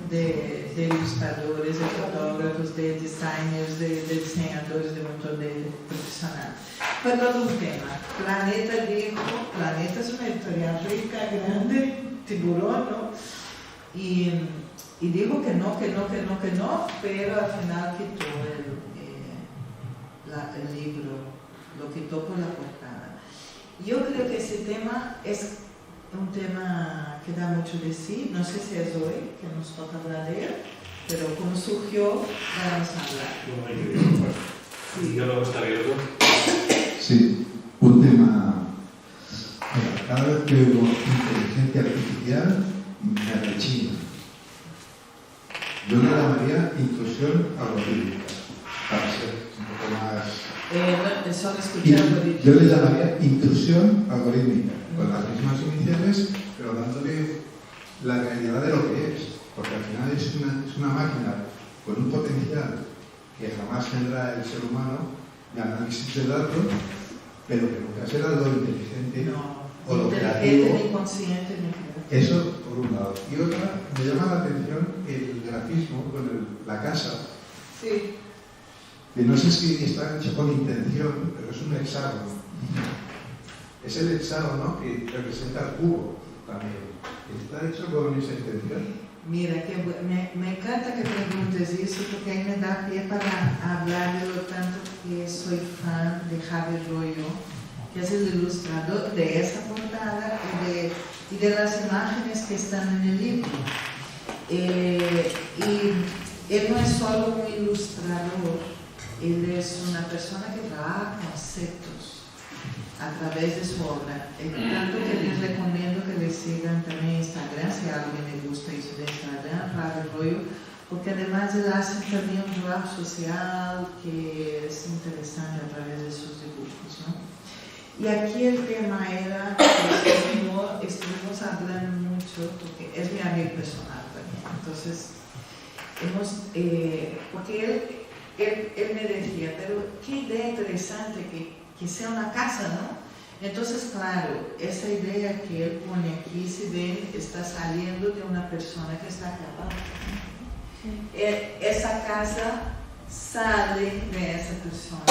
de ilustradores, de fotógrafos, de designers, de diseñadores, de un montón de profesionales. Fue todo un tema. Planeta dijo, Planeta es una editorial rica, grande, tiburón, ¿no? Y dijo que no, pero al final quitó el libro, lo quitó por la portada. Yo creo que ese tema es un tema que da mucho de sí, no sé si es hoy que nos toca hablar de él, pero como surgió, vamos a hablar. Sí. Yo lo está abierto. Sí, un tema. Mira, cada vez que oigo inteligencia artificial, me rechina. Yo le llamaría intrusión algorítmica, para ser un poco más. Son escuchado. Yo le llamaría intrusión algorítmica, con las mismas iniciales, pero dándole la realidad de lo que es. Porque al final es una máquina con un potencial que jamás tendrá el ser humano de análisis de datos, pero que nunca será lo inteligente o lo creativo. Ni consciente, ni creativo. Eso por un lado. Y otra, me llama la atención el grafismo con la casa. Sí. Que no sé si está hecho con intención, pero es un hexágono. Es el hexágono que representa el cubo también. ¿Está hecho con esa intención? Mira, me encanta que preguntes eso porque ahí me da pie para hablar de lo tanto que soy fan de Javier Royo, que es el ilustrador de esa portada y de las imágenes que están en el libro. Y él no es solo un ilustrador, él es una persona que trabaja conceptos a través de su obra. Tanto que les recomiendo que le sigan también en Instagram, si a alguien le gusta eso de Instagram, Javier Royo, porque además él hace también un trabajo social que es interesante a través de sus dibujos, ¿no? Y aquí el tema era que estuvimos hablando mucho, porque es mi amigo personal también, entonces porque él me decía, pero qué idea interesante que sea una casa, ¿no? Entonces, claro, esa idea que él pone aquí, si ven, está saliendo de una persona que está acabada. Esa casa sale de esa persona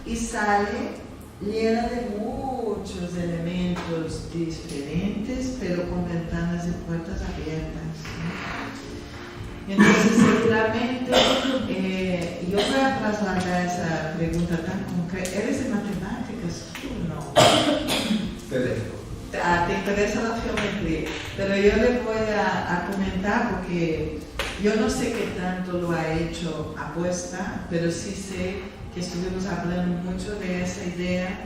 y sale llena de muchos elementos diferentes, pero con ventanas y puertas abiertas, ¿no? Entonces, seguramente, yo voy a trasladar esa pregunta tan concreta. ¿Eres de matemáticas tú? No. Te interesa la geometría, pero yo le voy a comentar porque yo no sé qué tanto lo ha hecho apuesta, pero sí sé que estuvimos hablando mucho de esa idea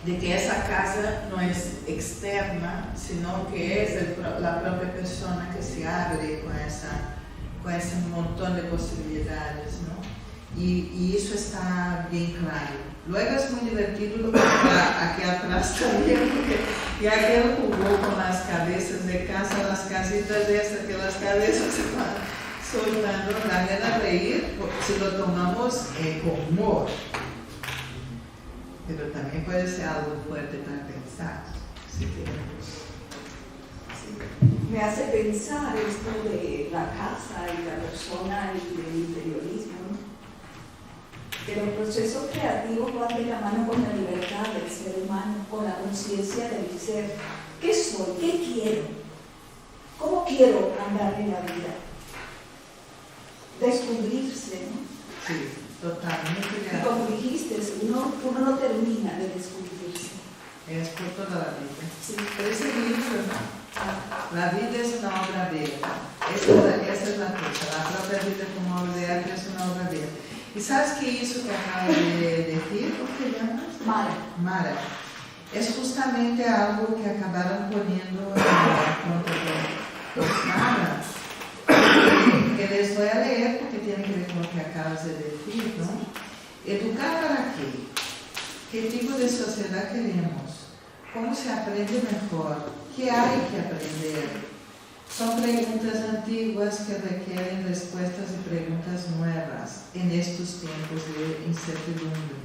de que esa casa no es externa, sino que es la propia persona que se abre con ese montón de posibilidades, ¿no? Y eso está bien claro. Luego es muy divertido aquí atrás también, porque ya que él jugó con las cabezas de casa, las casitas de esas, que las cabezas se van soltando, la pena reír, si lo tomamos con humor. Pero también puede ser algo fuerte para pensar, si queremos. Sí. Me hace pensar esto de la casa y la persona y el interiorismo, ¿no? Que los procesos creativos van de la mano con la libertad del ser humano, con la conciencia del ser. ¿Qué soy? ¿Qué quiero? ¿Cómo quiero andar en la vida? Descubrirse, ¿no? Sí. Totalmente. Y como dijiste, uno no termina de descubrirse. Es por toda la vida. Sí. Pero ese libro, ¿no? La vida es una obra abierta. Esa es la cosa. La propia vida como obra de arte es una obra abierta. ¿Y sabes qué hizo que acabo de decir? ¿Cómo te llamas? Mara. Mara. Es justamente algo que acabaron poniendo en la cuenta de Mara. Que les voy a leer porque tiene que ver con lo que acabas de decir, ¿no? ¿Educar para qué? ¿Qué tipo de sociedad queremos? ¿Cómo se aprende mejor? ¿Qué hay que aprender? Son preguntas antiguas que requieren respuestas y preguntas nuevas en estos tiempos de incertidumbre.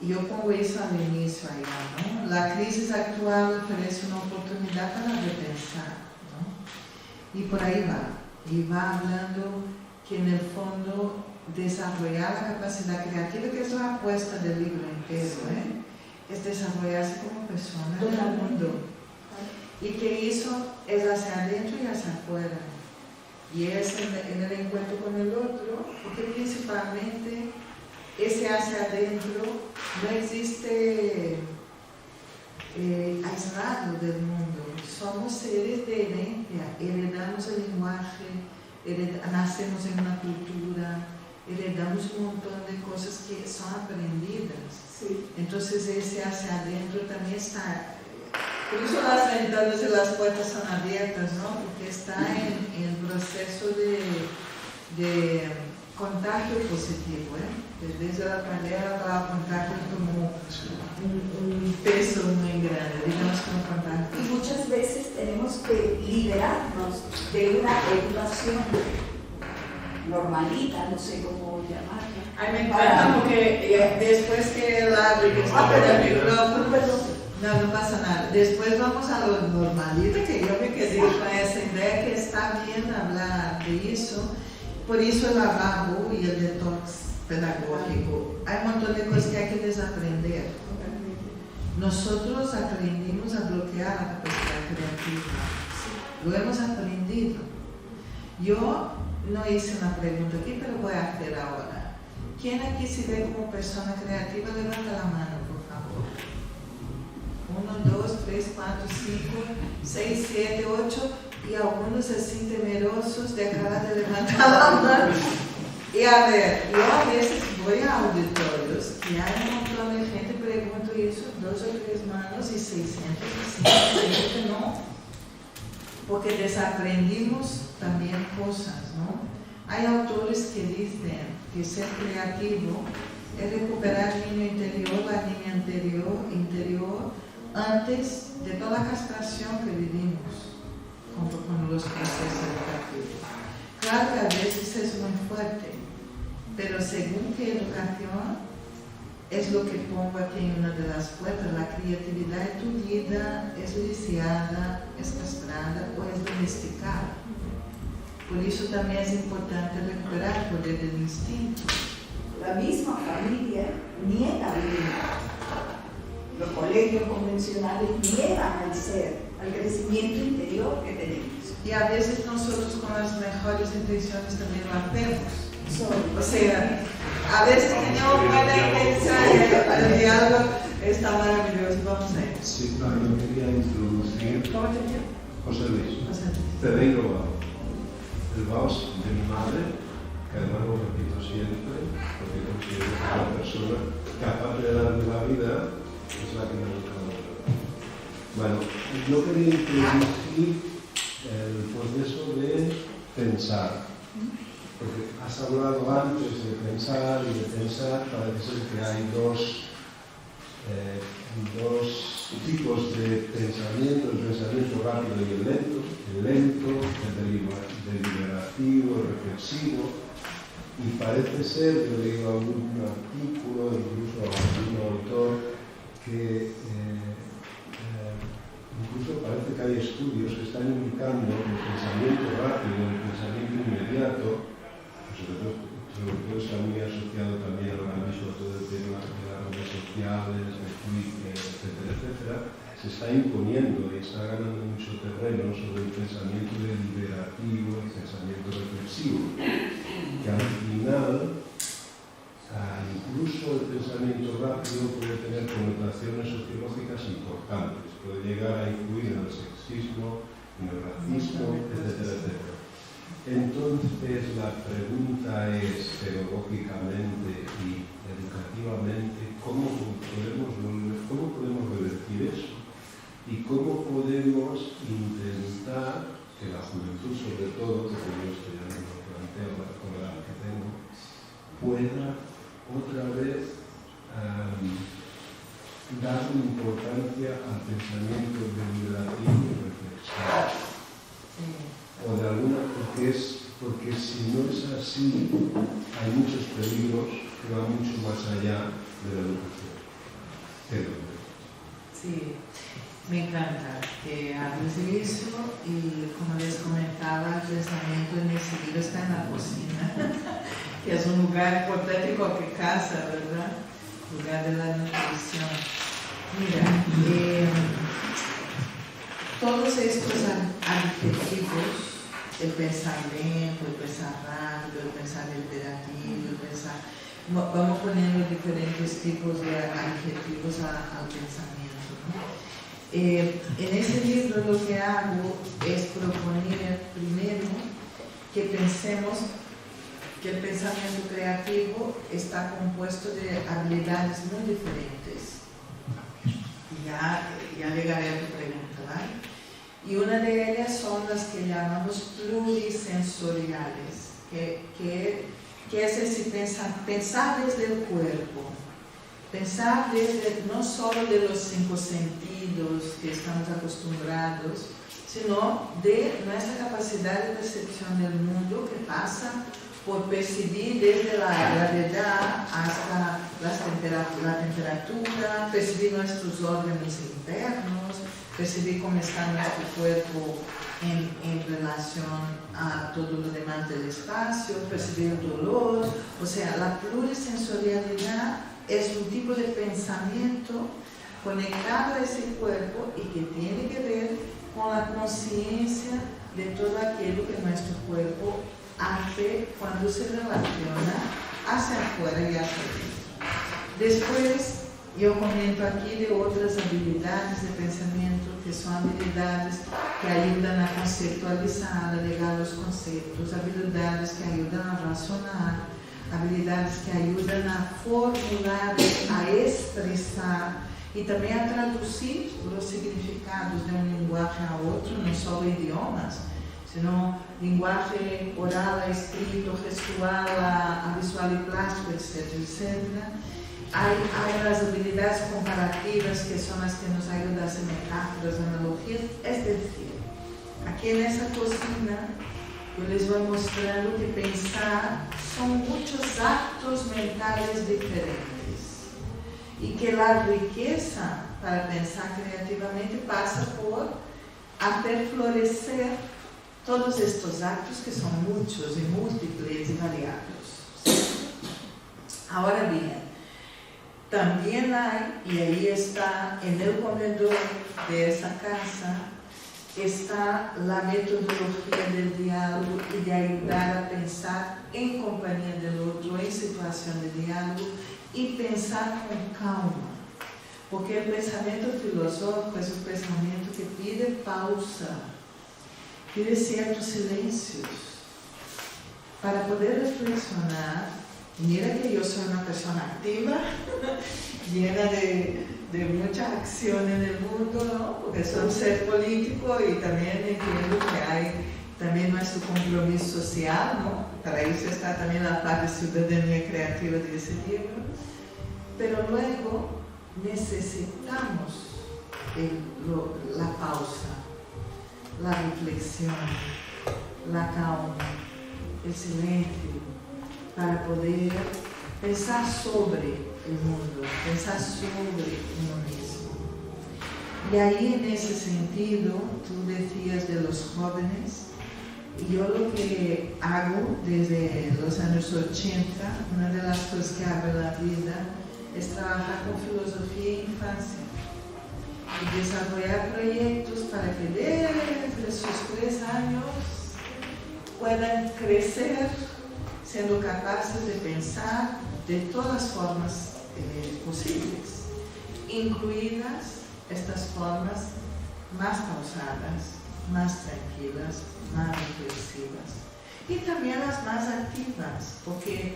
Y yo pongo eso al inicio allá, ¿no? La crisis actual ofrece una oportunidad para repensar, ¿no? Y por ahí va. Y va hablando que en el fondo desarrollar la capacidad creativa, que es la apuesta del libro entero, es desarrollarse como persona en el mundo. Y que eso es hacia adentro y hacia afuera. Y es en el encuentro con el otro, porque principalmente ese hacia adentro no existe aislado del mundo. Somos seres de herencia, heredamos el lenguaje, nacemos en una cultura, heredamos un montón de cosas que son aprendidas. Sí. Entonces ese hacia adentro también está. Por eso las ventanas y las puertas son abiertas, ¿no? Porque está en el proceso de contagio positivo, desde la pandemia para contagio como un peso muy grande, digamos que un contagio. Y muchas veces tenemos que liberarnos de una educación normalita, no sé cómo llamarla. Ay, me encanta porque después que el abre que está con el micrófono, no pasa nada. Después vamos a lo normalito, que yo me quedé con esa idea que está bien hablar de eso. Por eso el lavabo y el detox pedagógico. Hay un montón de cosas que hay que desaprender. Nosotros aprendimos a bloquear la capacidad creativa. Lo hemos aprendido. Yo no hice una pregunta aquí, pero voy a hacer ahora. ¿Quién aquí se ve como persona creativa? Levanta la mano, por favor. 1, 2, 3, 4, 5, 6, 7, 8 y algunos así temerosos de acabar de levantar la mano. Y a ver, yo a veces voy a auditorios y hay un montón de gente, pregunto y eso, 2 o 3 manos y 600 no. Porque desaprendimos también cosas, ¿no? Hay autores que dicen que ser creativo es recuperar el niño interior, la niña interior, antes de toda la castración que vivimos con los procesos educativos. Claro que a veces es muy fuerte, pero según qué educación, es lo que pongo aquí en una de las puertas, la creatividad es tullida, es lisiada, es castrada o es domesticada. Por eso también es importante recuperar el poder del instinto. La misma familia niega al niño. Los colegios convencionales niegan al ser, al crecimiento interior que tenemos. Y a veces nosotros con las mejores intenciones también lo hacemos. O sea, a veces tenemos buena intención y el diálogo está maravilloso. Vamos a ir. Sí, claro, yo quería introducir ¿Cómo te llamas? José Luis. José Luis. Pedreiro Bao. El Bao de mi madre, que además lo repito siempre, porque considero que la persona capaz de darme la vida es la que me ha buscado. Bueno, yo quería introducir el proceso de pensar, porque has hablado antes de pensar y de pensar, parece ser que hay dos tipos de pensamiento, el pensamiento rápido y el lento, el deliberativo, el reflexivo, y parece ser, yo he leído algún artículo, incluso algún autor, que incluso parece que hay estudios que están indicando que el pensamiento rápido, el pensamiento inmediato, sobre todo está muy asociado también ahora mismo a todo el tema de las redes sociales, de Twitter, etcétera, etcétera, se está imponiendo y está ganando mucho terreno sobre el pensamiento deliberativo, el pensamiento reflexivo, que al final incluso el pensamiento rápido puede tener connotaciones sociológicas importantes, puede llegar a influir en el sexismo, en el racismo, etcétera, etcétera. Entonces la pregunta es, pedagógicamente y educativamente, ¿cómo podemos revertir eso? ¿Y cómo podemos intentar que la juventud, sobre todo, que yo estoy ya me lo planteo con la edad que tengo, pueda otra vez dar importancia al pensamiento deliberativo y reflexivo? O de alguna, porque si no es así, hay muchos peligros que van mucho más allá de la educación. Sí, me encanta que hables de eso y como les comentaba, el pensamiento en ese libro está en la cocina, que es un lugar importante en cualquier casa, ¿verdad? Lugar de la nutrición. Mira, todos estos adjetivos, el pensamiento, el pensar rápido, el pensar deliberativo, el pensar... Vamos poniendo diferentes tipos de adjetivos al pensamiento, ¿no? En ese libro lo que hago es proponer primero que pensemos que el pensamiento creativo está compuesto de habilidades muy diferentes. Ya llegaré a tu pregunta, ¿vale? Y una de ellas son las que llamamos plurisensoriales, que que es ese pensar desde el cuerpo, pensar desde no solo de los 5 sentidos que estamos acostumbrados, sino de nuestra capacidad de percepción del mundo que pasa por percibir desde la gravedad hasta la temperatura, percibir nuestros órganos internos, percibir cómo está nuestro cuerpo en relación a todo lo demás del espacio, percibir el dolor. O sea, la plurisensorialidad es un tipo de pensamiento conectado a ese cuerpo y que tiene que ver con la conciencia de todo aquello que nuestro cuerpo hace cuando se relaciona hacia afuera y hacia adentro. Después, yo comento aquí de otras habilidades de pensamiento que son habilidades que ayudan a conceptualizar, a llegar a los conceptos, habilidades que ayudan a razonar, habilidades que ayudan a formular, a expresar y también a traducir los significados de un lenguaje a otro, no solo idiomas, sino lenguaje oral a escrito, gestual a visual y plástico, etc., etc. Hay las habilidades comparativas que son las que nos ayudan a hacer metáforas, analogías. Es decir, aquí en esa cocina yo les voy mostrando que pensar son muchos actos mentales diferentes y que la riqueza para pensar creativamente pasa por hacer florecer todos estos actos que son muchos y múltiples y variados. Ahora bien, también hay, y ahí está en el comedor de esa casa, está la metodología del diálogo y de ayudar a pensar en compañía del otro, en situación de diálogo y pensar con calma. Porque el pensamiento filosófico es un pensamiento que pide pausa, pide ciertos silencios para poder reflexionar. Mira que yo soy una persona activa, llena de mucha acción en el mundo, ¿no? Porque soy un ser político y también entiendo que hay también nuestro compromiso social, ¿no? Para eso está también la parte de ciudadanía creativa de ese libro. Pero luego necesitamos la pausa, la reflexión, la calma, el silencio, para poder pensar sobre el mundo, pensar sobre uno mismo. Y ahí en ese sentido, tú decías de los jóvenes, y yo lo que hago desde los años 80, una de las cosas que hago en la vida es trabajar con filosofía e infancia y desarrollar proyectos para que desde sus 3 años puedan crecer siendo capaces de pensar de todas formas posibles, incluidas estas formas más pausadas, más tranquilas, más reflexivas y también las más activas, porque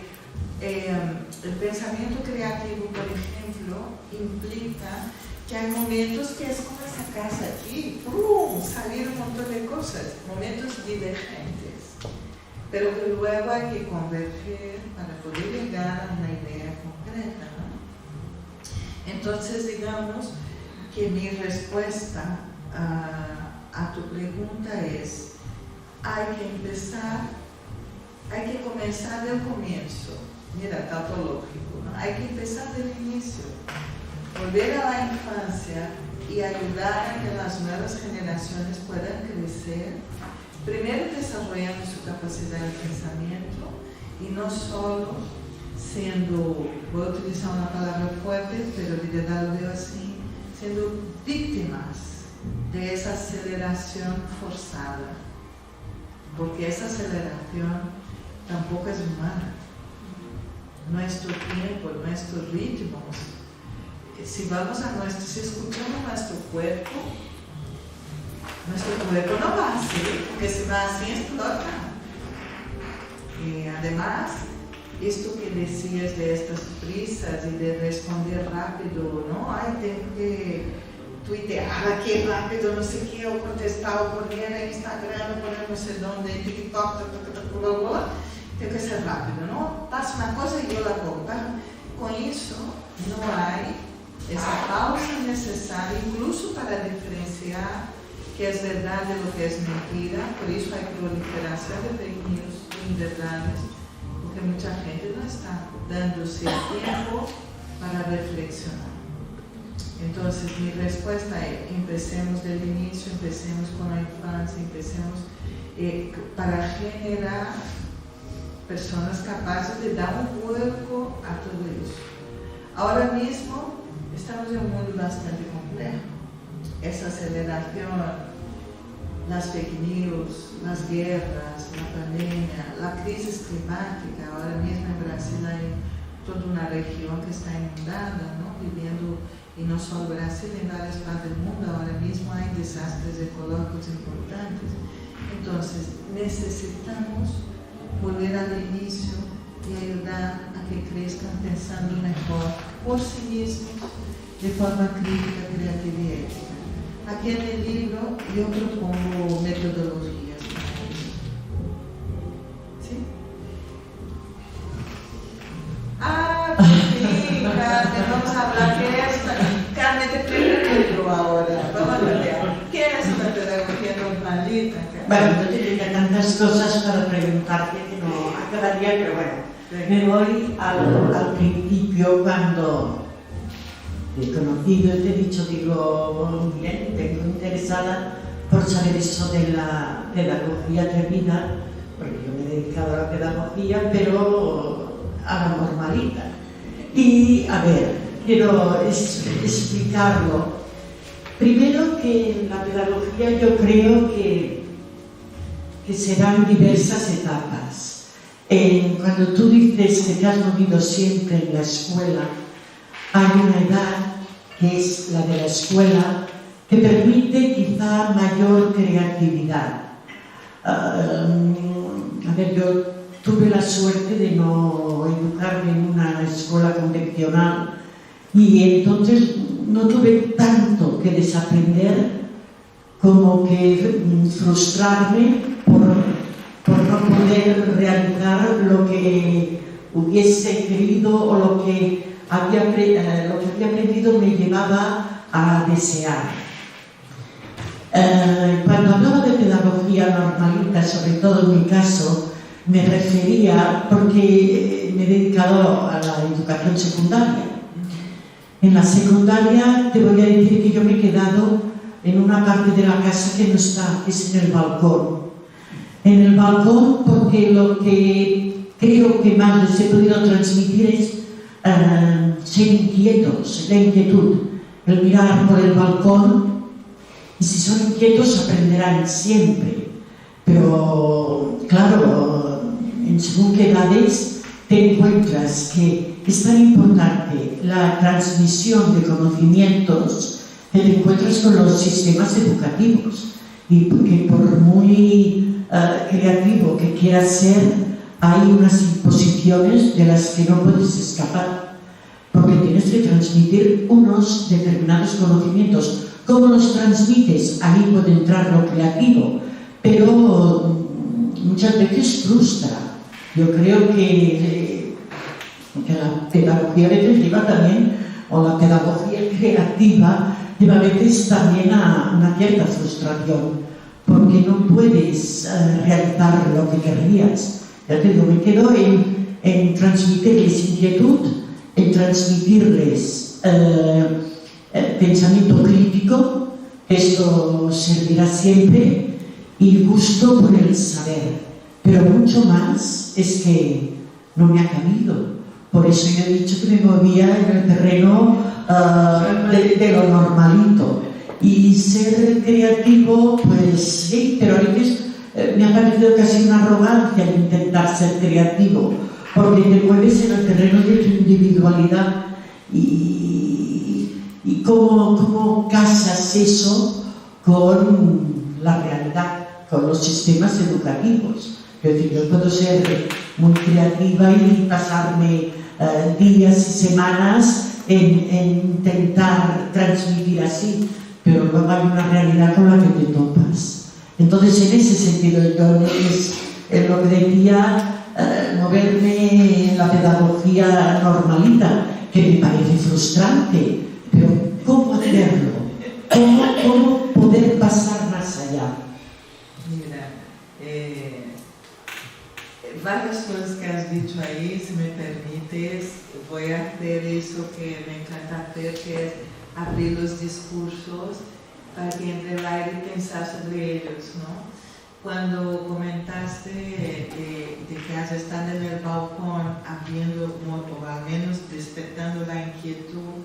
el pensamiento creativo, por ejemplo, implica que hay momentos que es como esa casa aquí, salir un montón de cosas, momentos divergentes, pero que luego hay que converger para poder llegar a una idea concreta, ¿no? Entonces, digamos que mi respuesta a tu pregunta es, hay que comenzar del comienzo. Mira, tautológico, ¿no? Hay que empezar del inicio, volver a la infancia y ayudar a que las nuevas generaciones puedan crecer, primero desarrollando su capacidad de pensamiento y no solo siendo, voy a utilizar una palabra fuerte, pero de verdad lo veo así, siendo víctimas de esa aceleración forzada, porque esa aceleración tampoco es humana. Nuestro tiempo, nuestros ritmos, si escuchamos nuestro cuerpo no va así, porque si va así explota. Y además, esto que decías de estas prisas y de responder rápido, ¿no? Ay, tengo que tuitear aquí rápido, no sé qué, o contestar, o poner en Instagram, o poner no sé dónde, en TikTok, bla, bla, bla. tengo que ser rápido, ¿no? Pasa una cosa y yo la pongo. Con eso no hay esa pausa necesaria, incluso para diferenciar qué es verdad de lo que es mentira. Por eso hay proliferación de fake news, de inverdades, porque mucha gente no está dándose el tiempo para reflexionar. Entonces, mi respuesta es: empecemos del inicio, empecemos con la infancia, empecemos para generar personas capaces de dar un vuelco a todo eso. Ahora mismo estamos en un mundo bastante complejo. Esa aceleración, las fake news, las guerras, la pandemia, la crisis climática. Ahora mismo en Brasil hay toda una región que está inundada, ¿no? Viviendo, y no solo Brasil, en varias partes del mundo ahora mismo hay desastres ecológicos importantes. Entonces necesitamos volver al inicio y ayudar a que crezcan pensando mejor por sí mismos, de forma crítica, creativa y ética. Aquí en el libro yo propongo metodologías. ¿Sí? Sí, Carmen, vamos a hablar. ¿Qué es? Carmen, te pregunto ahora. Vamos a ver. ¿Qué es una pedagogía normalita? Bueno, yo tendría tantas cosas para preguntarte que no acabaría, pero bueno, me voy al principio cuando te he conocido y te he dicho, digo, bien, tengo interesada por saber eso de la pedagogía atrevida, porque yo me he dedicado a la pedagogía, pero a la normalita. Y, a ver, quiero explicarlo. Primero que la pedagogía yo creo que se dan diversas etapas. Cuando tú dices que te has movido siempre en la escuela, hay una edad que es la de la escuela que permite quizá mayor creatividad. A ver, yo tuve la suerte de no educarme en una escuela convencional y entonces no tuve tanto que desaprender como que frustrarme por no poder realizar lo que hubiese querido o lo que había aprendido me llevaba a desear. Cuando hablaba de pedagogía normalita, sobre todo en mi caso, me refería porque me he dedicado a la educación secundaria. En la secundaria te voy a decir que yo me he quedado en una parte de la casa que no está, es en el balcón. En el balcón porque lo que creo que más les he podido transmitir es ser inquietos, la inquietud, el mirar por el balcón, y si son inquietos aprenderán siempre. Pero claro, en según qué edades te encuentras que es tan importante la transmisión de conocimientos que te encuentras con los sistemas educativos, y porque por muy creativo que quieras ser, hay unas imposiciones de las que no puedes escapar, porque tienes que transmitir unos determinados conocimientos. ¿Cómo los transmites? Ahí puede entrar lo creativo, pero muchas veces frustra. Yo creo que la pedagogía a veces lleva también, o la pedagogía creativa lleva a veces también a una cierta frustración, porque no puedes realizar lo que querrías. Ya te digo, me quedo en transmitirles inquietud, en transmitirles pensamiento crítico, esto servirá siempre, y gusto por el saber. Pero mucho más es que no me ha cabido. Por eso yo he dicho que me movía en el terreno de lo normalito. Y ser creativo, pues sí, pero a veces me ha parecido casi una arrogancia el intentar ser creativo, porque te mueves en el terreno de tu individualidad y cómo casas eso con la realidad, con los sistemas educativos. Es decir, yo puedo ser muy creativa y pasarme días y semanas en intentar transmitir así, pero luego hay una realidad con la que te topas. Entonces, en ese sentido, yo es lo que decía, moverme en la pedagogía normalita, que me parece frustrante, pero ¿cómo hacerlo? ¿Cómo poder pasar más allá? Mira, varias cosas que has dicho ahí, si me permites, voy a hacer eso que me encanta hacer, que es abrir los discursos para que entre el aire y pensar sobre ellos, ¿no? Cuando comentaste de que has estado en el balcón abriendo, o al menos despertando la inquietud,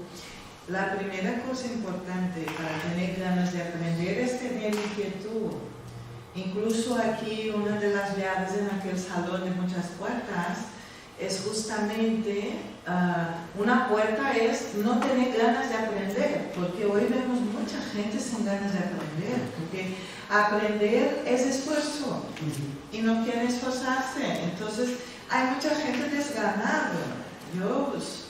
la primera cosa importante para tener ganas de aprender es tener inquietud. Incluso aquí una de las llaves en aquel salón de muchas puertas es justamente, una puerta es no tener ganas de aprender, porque hoy vemos mucha gente sin ganas de aprender, porque aprender es esfuerzo y no quiere esforzarse. Entonces hay mucha gente desganada. Yo pues,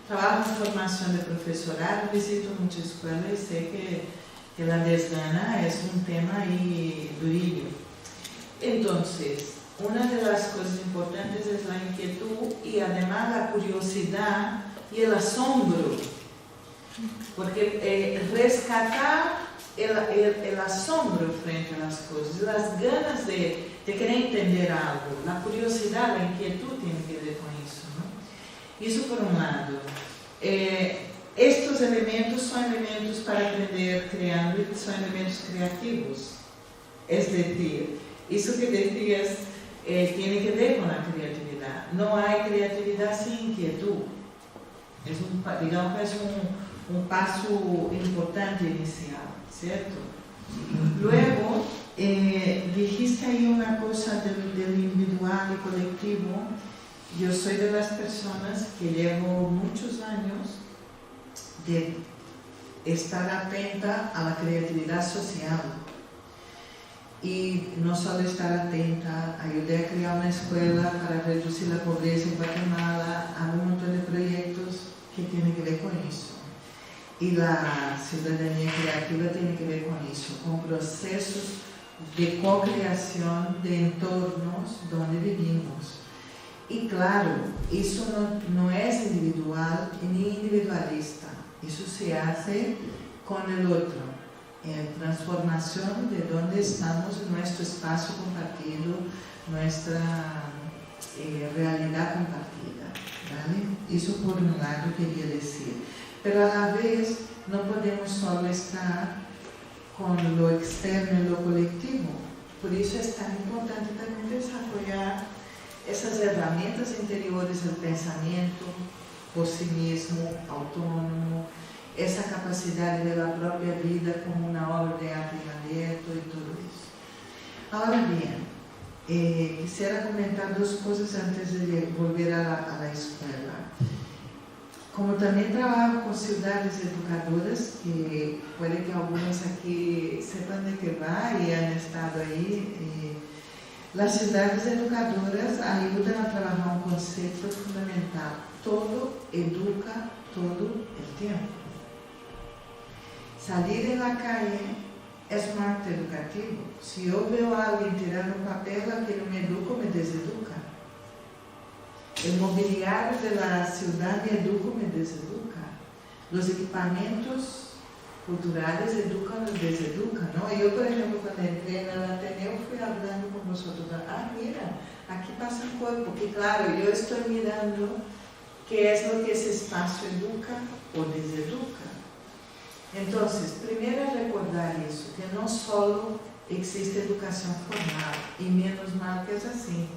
trabajo en formación de profesorado, visito muchas escuelas y sé que la desgana es un tema ahí durillo. Entonces, una de las cosas importantes es la inquietud y además la curiosidad y el asombro, porque rescatar el asombro frente a las cosas, las ganas de querer entender algo, la curiosidad, la inquietud tiene que ver con eso, ¿no? Eso por un lado. Estos elementos son elementos para aprender creando y son elementos creativos. Es decir, eso que decías tiene que ver con la creatividad. No hay creatividad sin inquietud. Digamos que es un paso importante inicial, ¿cierto? Luego, dijiste ahí una cosa del individual y colectivo. Yo soy de las personas que llevo muchos años de estar atenta a la creatividad social. Y no solo estar atenta, ayudé a crear una escuela para reducir la pobreza en Guatemala, hago un montón de proyectos que tienen que ver con eso. Y la ciudadanía creativa tiene que ver con eso, con procesos de co-creación de entornos donde vivimos. Y claro, eso no es individual ni individualista, eso se hace con el otro. Transformación de donde estamos en nuestro espacio compartido, nuestra realidad compartida, ¿vale? Eso por un lado quería decir. Pero a la vez no podemos solo estar con lo externo y lo colectivo. Por eso es tan importante también desarrollar esas herramientas interiores del pensamiento por sí mismo, autónomo, esa capacidad de ver la propia vida como una obra de arte abierto y todo eso. Ahora bien, quisiera comentar dos cosas antes de volver a la escuela. Como también trabajo con ciudades educadoras, que puede que algunos aquí sepan de qué va y han estado ahí, las ciudades educadoras ayudan a trabajar un concepto fundamental. Todo educa todo el tiempo. Salir en la calle es un acto educativo. Si yo veo a alguien tirando un papel, a que no me educo, me deseduca. El mobiliario de la ciudad me educa, me deseduca. Los equipamientos culturales educan o deseducan, ¿no? Yo, por ejemplo, cuando entré en el Ateneo, fui hablando con vosotros. Mira, aquí pasa un cuerpo, que claro, yo estoy mirando qué es lo que ese espacio educa o deseduca. Entonces, primero es recordar eso, que no solo existe educación formal, y menos mal que es así.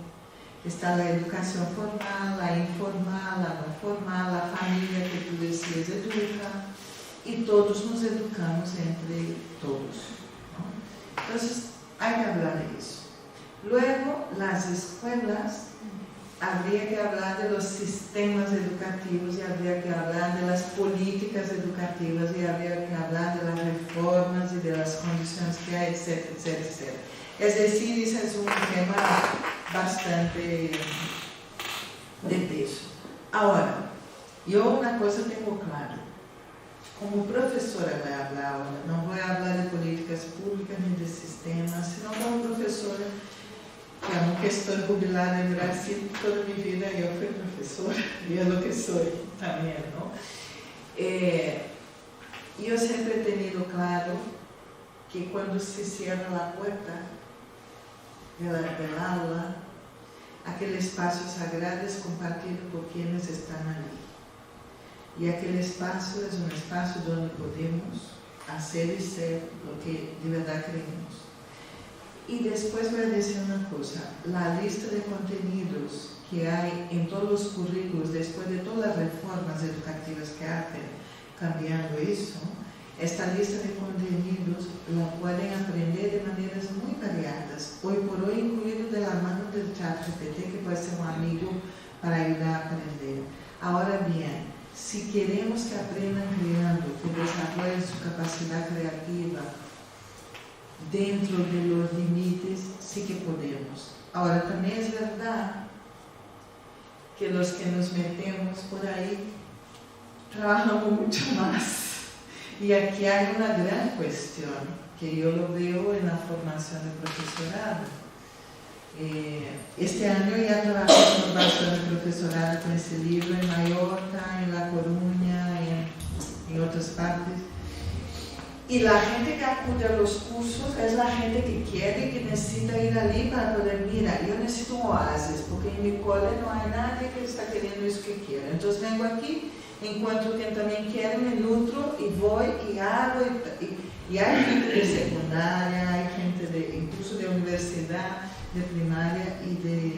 Está la educación formal, la informal, la no formal, la familia que tú decías educa, y todos nos educamos entre todos, ¿no? Entonces, hay que hablar de eso. Luego, las escuelas, habría que hablar de los sistemas educativos y habría que hablar de las políticas educativas y habría que hablar de las reformas y de las condiciones que hay, etcétera, etcétera, etcétera. Es decir, ese es un tema bastante de peso. Ahora, yo una cosa tengo clara. Como profesora voy a hablar ahora, no voy a hablar de políticas públicas ni de sistemas, sino como profesora que aunque estoy jubilada en Brasil, toda mi vida yo fui profesora, y es lo que soy también, ¿no? Yo siempre he tenido claro que cuando se cierra la puerta del aula, aquel espacio sagrado es compartido por quienes están allí. Y aquel espacio es un espacio donde podemos hacer y ser lo que de verdad creemos. Y después voy a decir una cosa, la lista de contenidos que hay en todos los currículos, después de todas las reformas educativas que hacen, cambiando eso, esta lista de contenidos la pueden aprender de maneras muy variadas, hoy por hoy incluido de la mano del ChatGPT, que puede ser un amigo para ayudar a aprender. Ahora bien, si queremos que aprendan creando, que desarrollen su capacidad creativa dentro de los límites, sí que podemos. Ahora, también es verdad que los que nos metemos por ahí trabajamos mucho más. Y aquí hay una gran cuestión, que yo lo veo en la formación de profesorado. Este año ya trabajé en formación de profesorado con ese libro en Mallorca, en La Coruña, en otras partes. Y la gente que acude a los cursos es la gente que quiere y que necesita ir allí para poder, mira, yo necesito un oasis, porque en mi cole no hay nadie que está queriendo eso que quiere. Entonces vengo aquí, encuentro quien también quiere, me nutro y voy y hago. Y hay gente de secundaria, hay gente incluso de universidad, de primaria y de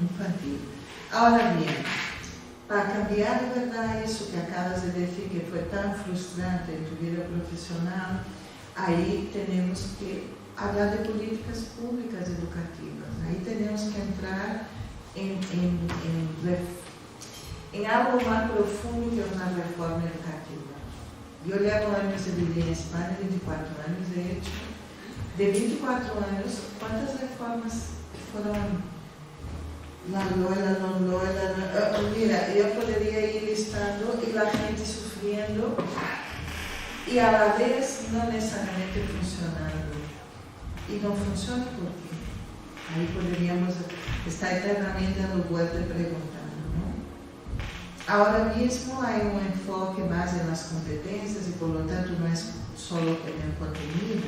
infantil. Ahora bien, para cambiar de verdad eso que acabas de decir, que fue tan frustrante en tu vida profesional, ahí tenemos que hablar de políticas públicas educativas. Ahí tenemos que entrar en algo más profundo que una reforma educativa. Yo llevo años de vivir en España, 24 años de hecho. De 24 años, ¿cuántas reformas fueron? La Loela, mira, yo podría ir listando y la gente sufriendo y a la vez no necesariamente funcionando. Y no funciona por qué. Ahí podríamos estar eternamente dando vuelta y preguntando, ¿no? Ahora mismo hay un enfoque más en las competencias y por lo tanto no es solo en el contenido,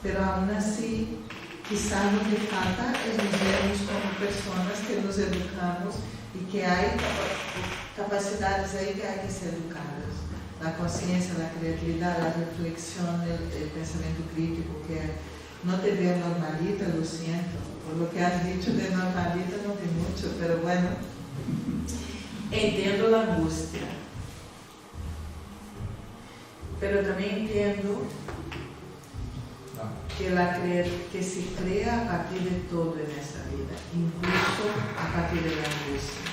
pero aún así quizás lo que falta es nos vermos como personas que nos educamos y que hay capacidades ahí que hay que ser educadas. La conciencia, la creatividad, la reflexión, el pensamiento crítico, que no te veo normalita, lo siento. Por lo que has dicho de normalita no te mucho, pero bueno, entiendo la angustia. Pero también entiendo que se crea a partir de todo en esta vida, incluso a partir de la angustia.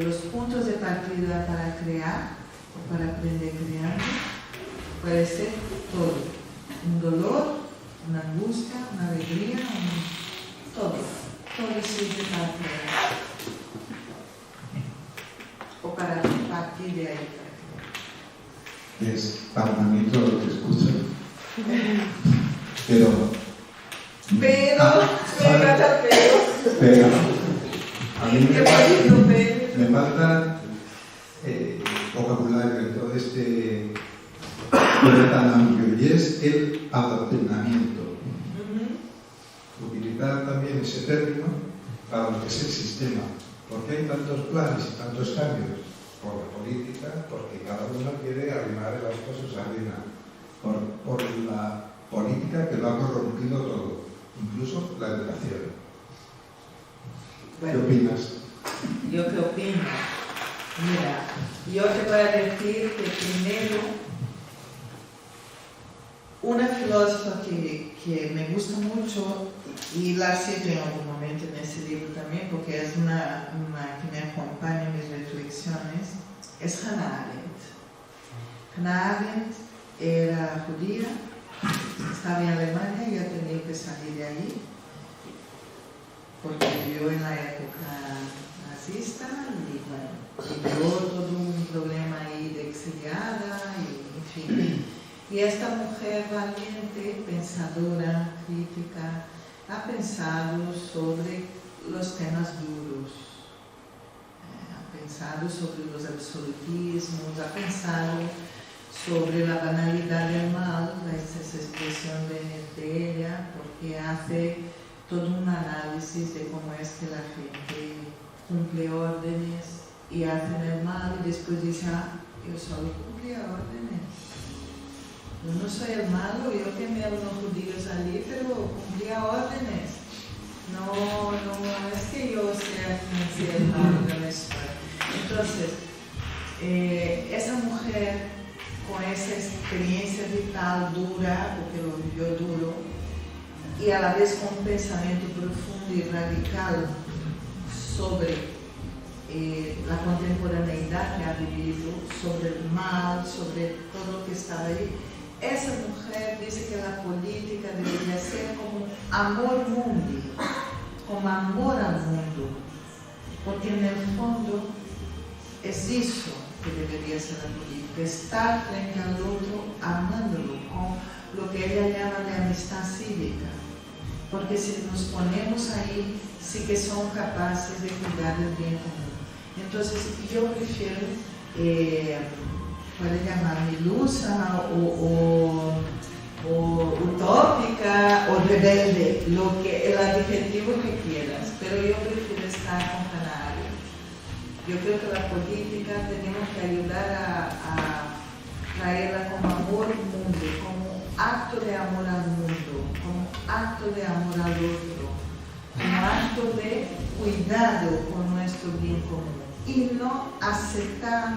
Los puntos de partida para crear o para aprender creando puede ser todo, un dolor, una angustia, una alegría, todo sirve para crear o para partir de ahí. Es para mí todo lo que escucho. Pero a mí me falta vocabulario en todo este tan amplio, y es el adoctrinamiento. Utilizar también ese término para lo que es el sistema. Porque hay tantos planes y tantos cambios por la política, porque cada uno quiere arrimar las cosas arriba. Por la política que lo ha corrompido todo, incluso la educación. Bueno, ¿qué opinas? ¿Yo qué opino? Mira, yo te voy a decir que primero, una filósofa que me gusta mucho, y la cito en algún momento en ese libro también, porque es una que me acompaña en mis reflexiones, es Hannah Arendt. Hannah Arendt era judía, estaba en Alemania y ha tenido que salir de allí porque vivió en la época nazista y bueno, vivió todo un problema ahí de exiliada y en fin. Y esta mujer valiente, pensadora, crítica, ha pensado sobre los temas duros, ha pensado sobre los absolutismos, ha pensado sobre la banalidad del mal, esa es la expresión de ella, porque hace todo un análisis de cómo es que la gente cumple órdenes y hacen el mal y después dice, yo solo cumplía órdenes. Yo no soy el malo, yo quemé a unos judíos allí, pero cumplía órdenes. No es que yo sea quien sea el malo de la historia. Entonces, esa mujer con esa experiencia vital dura, porque lo vivió duro, y a la vez con un pensamiento profundo y radical sobre la contemporaneidad que ha vivido, sobre el mal, sobre todo lo que estaba ahí. Esa mujer dice que la política debería ser como amor mundi, como amor al mundo, porque en el fondo es eso que debería ser la política, estar frente al otro amándolo, con lo que ella llama de amistad cívica, porque si nos ponemos ahí, sí que son capaces de cuidar del bien común. Entonces, yo prefiero, puede llamarme ilusa o utópica o rebelde, el adjetivo que quieras, pero yo prefiero estar con Canario. Yo creo que la política tenemos que ayudar a traerla como amor al mundo, como acto de amor al mundo, como acto de amor al otro, como acto de cuidado con nuestro bien común. Y no aceptar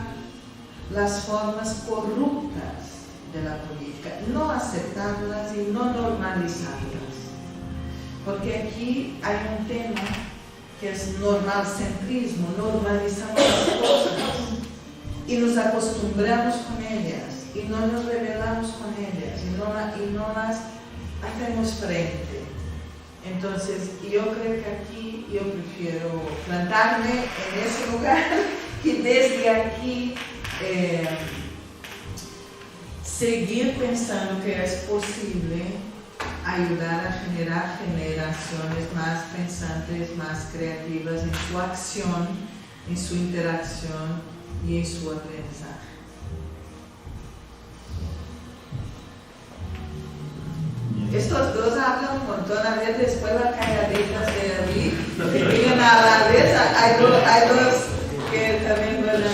las formas corruptas de la política, no aceptarlas y no normalizarlas. Porque aquí hay un tema que es normalcentrismo, normalizamos las cosas y nos acostumbramos con ellas y no nos rebelamos con ellas y no las hacemos frente. Entonces, yo creo que aquí yo prefiero plantarme en ese lugar y desde aquí seguir pensando que es posible ayudar a generar generaciones más pensantes, más creativas en su acción, en su interacción y en su aprendizaje. Estos dos hablan un montón, a ver después las calladitas de David, que vienen a la vez, hay dos que también van a...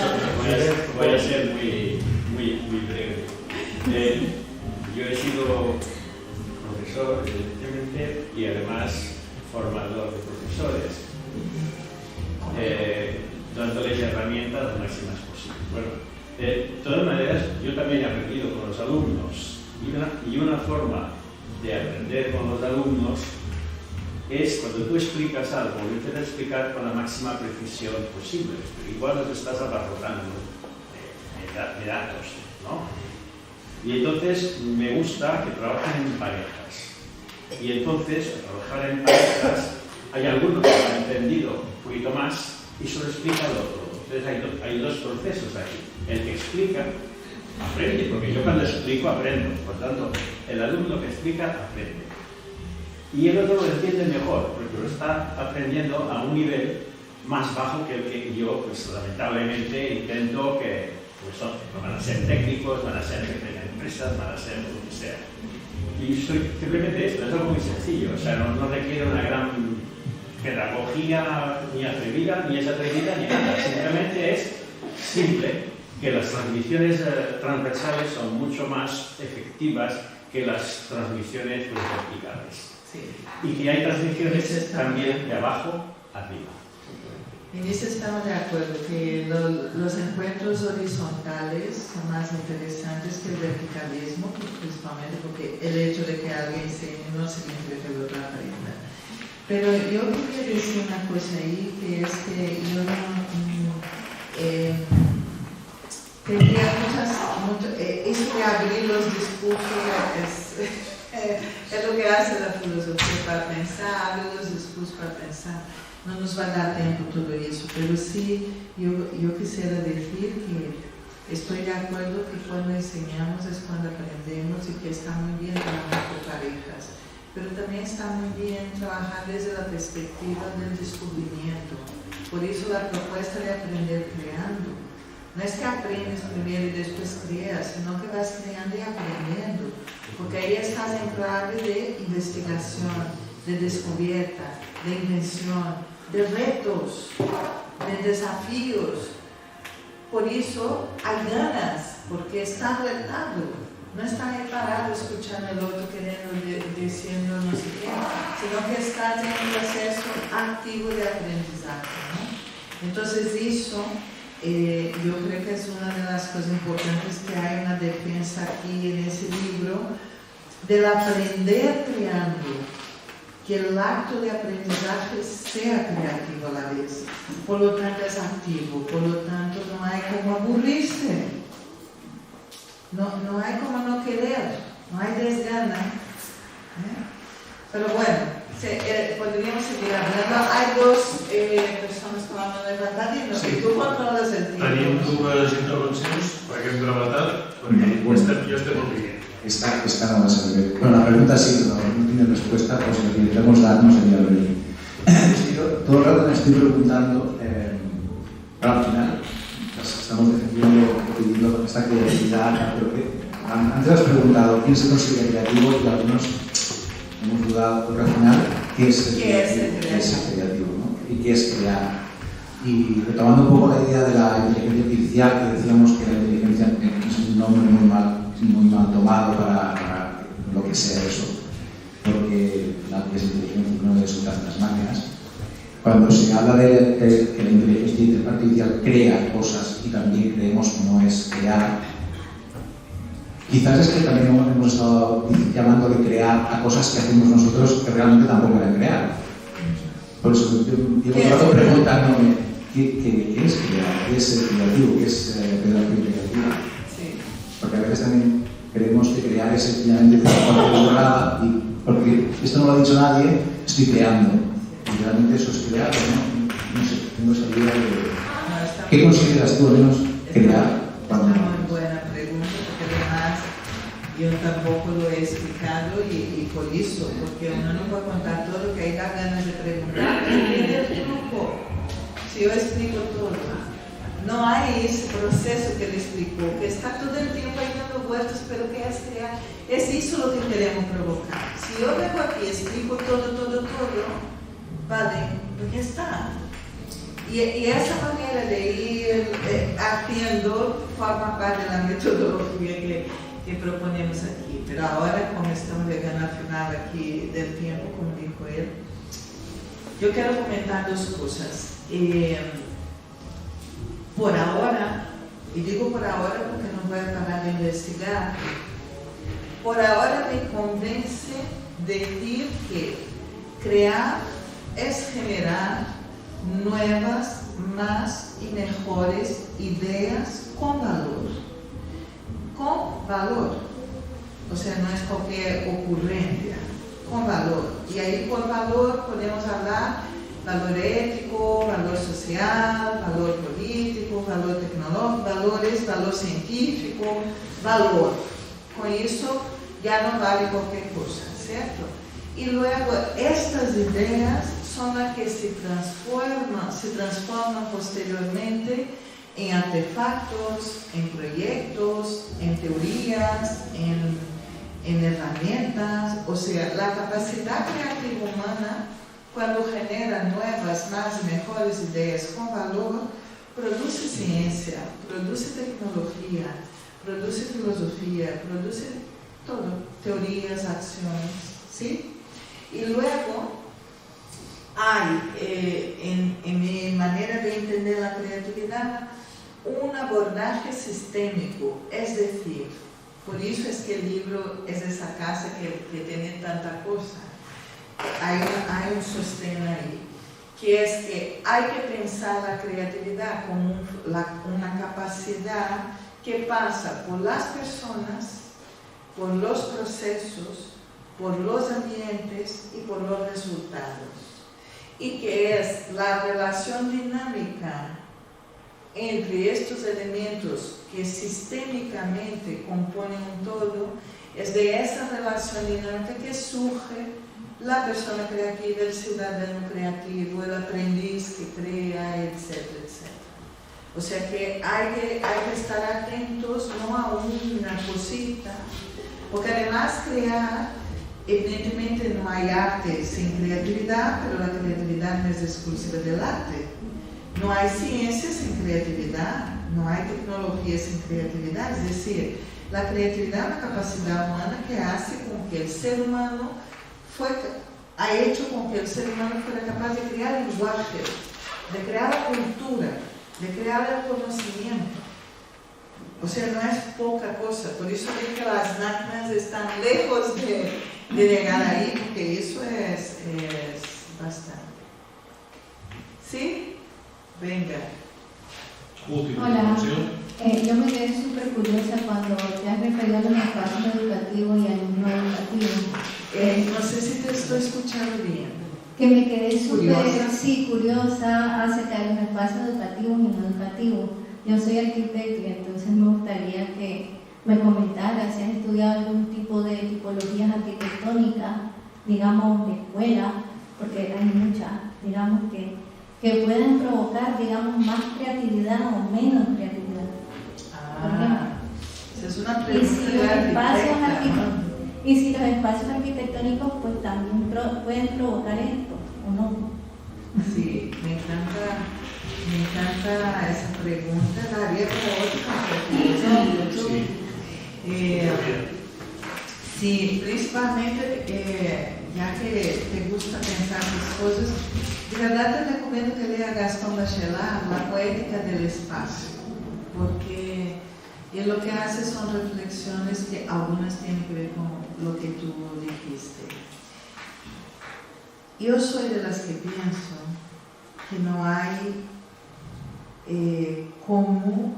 Voy a ser muy breve. Yo he sido profesor, evidentemente, y además formador de profesores, dándoles herramientas las máximas posibles. Bueno, de todas maneras, yo también he aprendido con los alumnos, y una forma de aprender con los alumnos es cuando tú explicas algo, lo intentas explicar con la máxima precisión posible. Igual los estás abarrotando de datos, ¿no? Y entonces me gusta que trabajen en parejas. Y entonces, al trabajar en parejas, hay algunos que han entendido un poquito más y solo explica lo otro. Entonces hay dos procesos aquí. El que explica aprende, porque yo cuando explico aprendo. Por tanto, el alumno que explica aprende. Y el otro lo entiende mejor, porque lo está aprendiendo a un nivel más bajo que el que yo, pues lamentablemente, intento que no van a ser técnicos, van a ser jefes de empresas, van a ser lo que sea. Y simplemente esto, es algo muy sencillo, o sea, no requiere una gran pedagogía ni atrevida, ni es atrevida, ni nada. Simplemente es simple, que las transmisiones transversales son mucho más efectivas que las transmisiones verticales. Sí. Y que hay transmisiones también de abajo arriba. En eso estamos de acuerdo, que los encuentros horizontales son más interesantes que el verticalismo, principalmente porque el hecho de que alguien enseñe no significa que el otro aprenda. Pero yo quería decir una cosa ahí, que es que yo tendría esto de abrir los discursos es lo que hace la filosofía para pensar, abrir los discursos para pensar. No nos va a dar tiempo todo eso, pero sí yo quisiera decir que estoy de acuerdo que cuando enseñamos es cuando aprendemos y que está muy bien trabajar con parejas. pero también está muy bien trabajar desde la perspectiva del descubrimiento. Por eso la propuesta de aprender creando. No es que aprendes primero y después creas, sino que vas creando y aprendiendo. Porque ahí estás en clave de investigación, de descubierta, de invención, de retos, de desafíos. Por eso hay ganas, porque está retado. No está ahí parado escuchando al otro queriendo, diciendo no sé qué, sino que está en un proceso activo de aprendizaje, ¿no? Entonces eso, yo creo que es una de las cosas importantes que hay en la defensa aquí en ese libro, del aprender creando, que el acto de aprendizaje sea creativo a la vez, por lo tanto es activo, por lo tanto no hay como aburrirse. No hay como no querer, no hay desgana. Pero bueno, podríamos seguir hablando. Hay dos personas con la mano levantada y no sé, tú controles el tiempo. Tenim dues intervencions, perquè hem brevetat, perquè jo estem al primer. Esta no va a ser. Bueno, la pregunta sí, pero no tiene respuesta, pues lo que intentamos dar no sería lo mismo. Todo el rato me estoy preguntando, pero al final, estamos defendiendo, pidiendo esta creatividad, pero que antes has preguntado quién se considera creativo y algunos hemos dudado, porque al final, ¿qué es el creativo? ¿No? ¿Y qué es crear? Y retomando un poco la idea de la inteligencia artificial, que decíamos que la inteligencia es un nombre muy mal tomado para lo que sea eso, porque la inteligencia no es las máquinas. Cuando se habla de que la inteligencia artificial crea cosas y también creemos cómo es crear, quizás es que también hemos estado llamando de crear a cosas que hacemos nosotros que realmente tampoco eran crear. Por eso yo me estaba preguntándome ¿qué es crear? ¿Qué es el creativo? ¿Qué es pedagogía creativa? Porque a veces también creemos que crear es sencillamente una parte elaborada y porque esto no lo ha dicho nadie, estoy creando. Y realmente eso es crear, ¿no? No sé, tengo esa idea de... ¿Qué consideras tú al menos crear? Es una muy buena pregunta, porque además yo tampoco lo he explicado y por eso, porque uno no puede contar todo lo que hay las ganas de preguntar. Tiene el truco. Si yo explico todo, no hay ese proceso que le explicó, que está todo el tiempo ahí dando vueltas, pero que es crear. Es eso lo que queremos provocar. Si yo vengo aquí y explico todo, vale, pues ya está. Y esa manera de ir haciendo forma parte de la metodología que proponemos aquí. Pero ahora, como estamos llegando al final aquí del tiempo, como dijo él, yo quiero comentar dos cosas. Por ahora, y digo por ahora porque no voy a parar de investigar, por ahora me convence decir que crear es generar nuevas, más y mejores ideas con valor. Con valor. O sea, no es cualquier ocurrencia, con valor. Y ahí por valor podemos hablar valor ético, valor social, valor político, valor tecnológico, valor científico, valor. Con eso ya no vale cualquier cosa, ¿cierto? Y luego estas ideas son las que se transforman posteriormente en artefactos, en proyectos, en teorías, en herramientas. O sea, la capacidad creativa humana, cuando genera nuevas, más y mejores ideas con valor, produce ciencia, produce tecnología, produce filosofía, produce todo, teorías, acciones, ¿sí? Y luego hay, en mi manera de entender la creatividad, un abordaje sistémico, es decir, por eso es que el libro es esa casa que tiene tanta cosa. Hay un sostén ahí, que es que hay que pensar la creatividad como una capacidad que pasa por las personas, por los procesos, por los ambientes y por los resultados. Y que es la relación dinámica entre estos elementos que sistémicamente componen un todo, es de esa relación dinámica que surge la persona creativa, el ciudadano creativo, el aprendiz que crea, etcétera, etcétera. O sea que hay que estar atentos no a una cosita, porque además crear, evidentemente no hay arte sin creatividad, pero la creatividad no es exclusiva del arte. No hay ciencia sin creatividad, no hay tecnología sin creatividad, es decir, la creatividad es una capacidad humana que hace con que el ser humano ha hecho con que el ser humano fuera capaz de crear lenguaje, de crear la cultura, de crear el conocimiento. O sea, no es poca cosa, por eso digo que las máquinas están lejos de llegar ahí, porque eso es bastante. ¿Sí? Venga. Última Hola. intervención. Yo me quedé súper curiosa cuando te has referido a los espacios educativos y al no educativo. No sé si te estoy escuchando bien. Que me quedé súper ¿Curiosa? curiosa acerca de los espacios educativos y no educativos. Yo soy arquitecto y entonces me gustaría que me comentaras si has estudiado algún tipo de tipologías arquitectónicas, digamos, de escuela, porque hay muchas, digamos, que pueden provocar, digamos, más creatividad o menos creatividad. Esa es una Y pregunta si, de los espacios arquitecta, ¿no? y si los espacios arquitectónicos pues también pueden provocar esto, ¿o no? Sí, me encanta esa pregunta, la haría para otra conferencia. Sí, principalmente, ya que te gusta pensar las cosas, de verdad te recomiendo que leas a Gastón Bachelard, La poética del espacio, porque él lo que hace son reflexiones que algunas tienen que ver con lo que tú dijiste. Yo soy de las que pienso que no hay cómo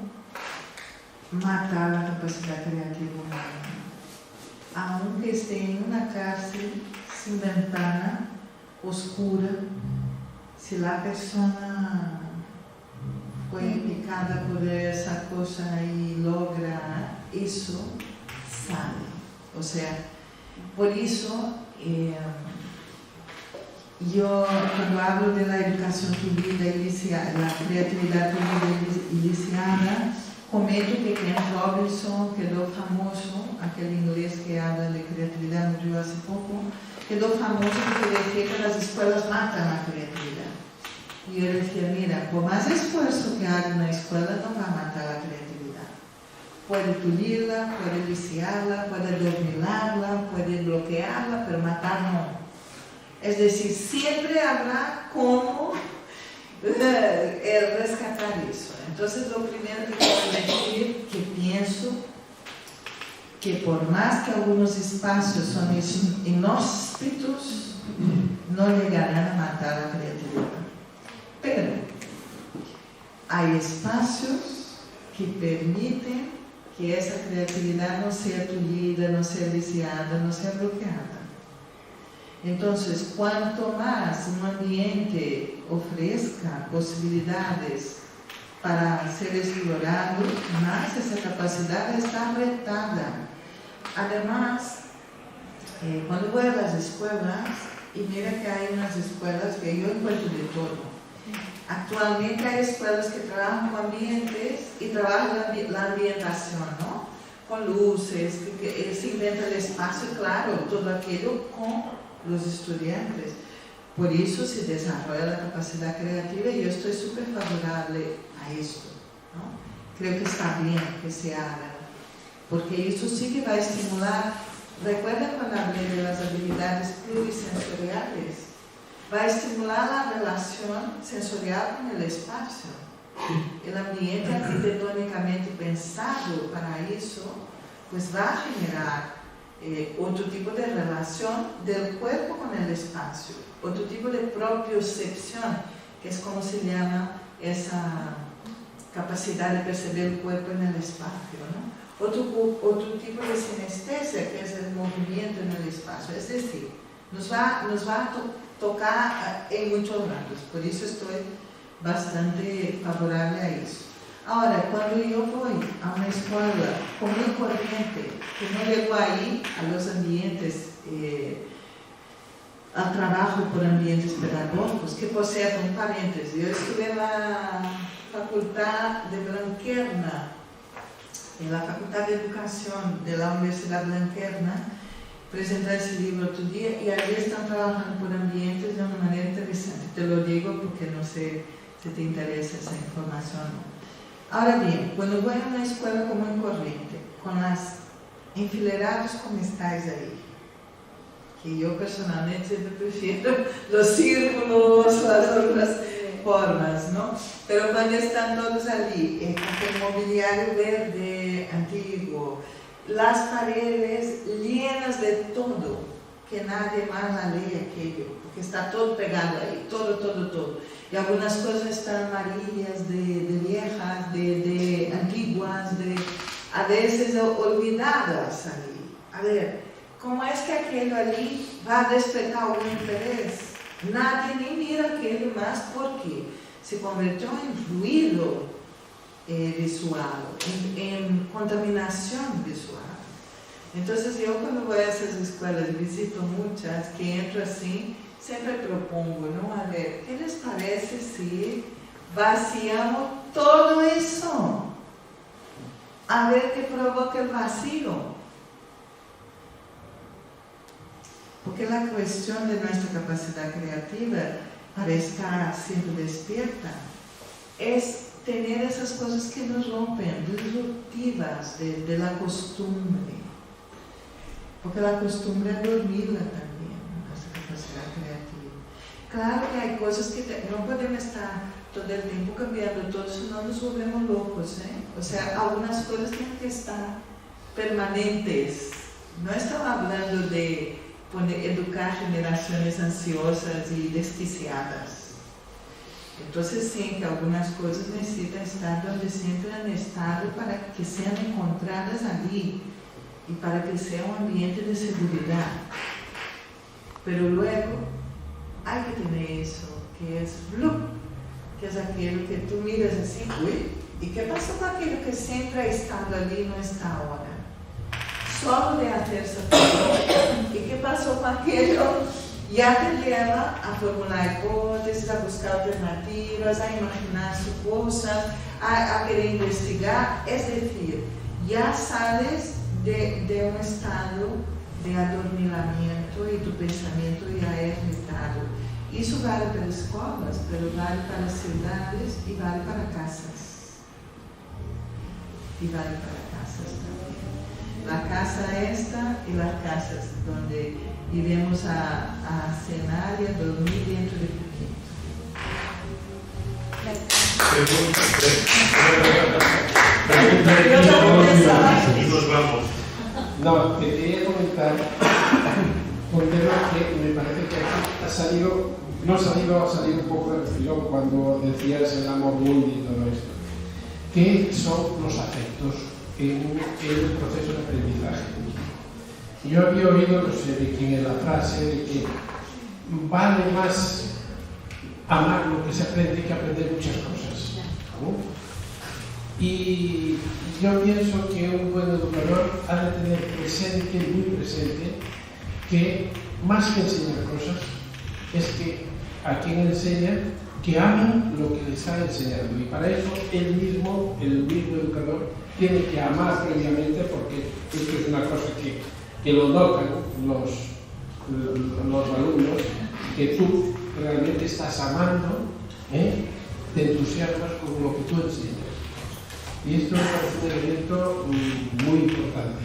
matar la capacidad creativa humana, aunque esté en una cárcel sin ventana, oscura. Si la persona fue picada por esa cosa y logra eso, sale. O sea, por eso yo cuando hablo de la educación fluida iniciada, la creatividad fluida iniciada, comento que Ken Robinson quedó famoso, aquel inglés que habla de creatividad, murió hace poco, quedó famoso porque decía que las escuelas matan la creatividad. Y yo decía, mira, por más esfuerzo que haga una escuela, no va a matar la creatividad. Puede pulirla, puede viciarla, puede dormilarla, puede bloquearla, pero matar no. Es decir, siempre habrá cómo rescatar eso. Entonces, lo primero que quiero decir, que pienso que por más que algunos espacios son inhóspitos, no llegarán a matar la creatividad. Pero hay espacios que permiten que esa creatividad no sea tullida, no sea viciada, no sea bloqueada. Entonces, cuanto más un ambiente ofrezca posibilidades para ser explorado, más esa capacidad está retada. Además, cuando voy a las escuelas, y mira que hay unas escuelas que yo encuentro de todo. Actualmente hay escuelas que trabajan con ambientes y trabajan la ambientación, ¿no? Con luces, que se inventa el espacio, claro, todo aquello con los estudiantes. Por eso se desarrolla la capacidad creativa y yo estoy súper favorable a esto, ¿no? Creo que está bien que se haga, porque eso sí que va a estimular. Recuerda cuando hablé de las habilidades plurisensoriales, va a estimular la relación sensorial con el espacio. El ambiente arquitectónicamente pensado para eso, pues va a generar otro tipo de relación del cuerpo con el espacio, otro tipo de propiocepción, que es como se llama esa capacidad de percibir el cuerpo en el espacio, ¿no? Otro tipo de sinestesia, que es el movimiento en el espacio. Es decir, nos va a tocar en muchos lados, por eso estoy bastante favorable a eso. Ahora, cuando yo voy a una escuela común y corriente, que no llego ahí a los ambientes al trabajo por ambientes pedagógicos, que por cierto, un paréntesis, yo estuve en la Facultad de Blanquerna, en la Facultad de Educación de la Universidad Blanquerna, presenté ese libro otro día y allí están trabajando por ambientes de una manera interesante. Te lo digo porque no sé si te interesa esa información. Ahora bien, cuando voy a una escuela común y corriente, con las enfileirados como estáis ahí, que yo personalmente prefiero los círculos, las otras formas, ¿no? Pero cuando están todos allí, con el mobiliario verde antiguo, las paredes llenas de todo, que nadie más la lee aquello, porque está todo pegado ahí, todo. Y algunas cosas están amarillas, de viejas, de antiguas, a veces olvidadas allí. A ver, ¿cómo es que aquello allí va a despertar algún interés? Nadie ni mira aquello más porque se convirtió en ruido visual, en contaminación visual. Entonces yo cuando voy a esas escuelas, visito muchas, que entro así, siempre propongo, ¿no? A ver, ¿qué les parece si vaciamos todo eso? A ver qué provoca el vacío. Porque la cuestión de nuestra capacidad creativa para estar siempre despierta es tener esas cosas que nos rompen, disruptivas de la costumbre. Porque la costumbre adormila también nuestra capacidad creativa. Claro que hay cosas que no podemos estar todo el tiempo cambiando todo, sino nos volvemos locos, ¿eh? O sea, algunas cosas tienen que estar permanentes. No estamos hablando de educar generaciones ansiosas y desquiciadas. Entonces, sí, que algunas cosas necesitan estar donde siempre han estado para que sean encontradas allí y para que sea un ambiente de seguridad. Pero luego hay que tener eso, que es blup, que es aquello que tú miras así, uy, ¿y qué pasó con aquello que siempre ha estado allí y no está ahora? Solo de hacerse ¿y qué pasó con aquello? Ya te lleva a formular hipótesis, a buscar alternativas, a imaginarse cosas, a querer investigar. Es decir, ya sales de un estado de adormilamiento y tu pensamiento ya es limitado. Eso vale para escolas, pero vale para ciudades y vale para casas. Y vale para casas también. La casa esta y las casas donde iremos a cenar y a dormir dentro de poquito. Y nos vamos. No, te quería comentar un tema que me parece que aquí ha salido un poco del filón cuando decías el amor mundi y todo esto. ¿Qué son los afectos en el proceso de aprendizaje? Yo había oído, no sé de quién es la frase, de que vale más amar lo que se aprende que aprender muchas cosas, ¿no? Y yo pienso que un buen educador ha de tener presente, muy presente, que más que enseñar cosas, es que a quien enseña, que amen lo que le está enseñando. Y para eso el mismo educador tiene que amar previamente, porque esto es una cosa que lo notan los alumnos, que tú realmente estás amando, te entusiasmas con lo que tú enseñas. Y esto me parece un elemento muy importante.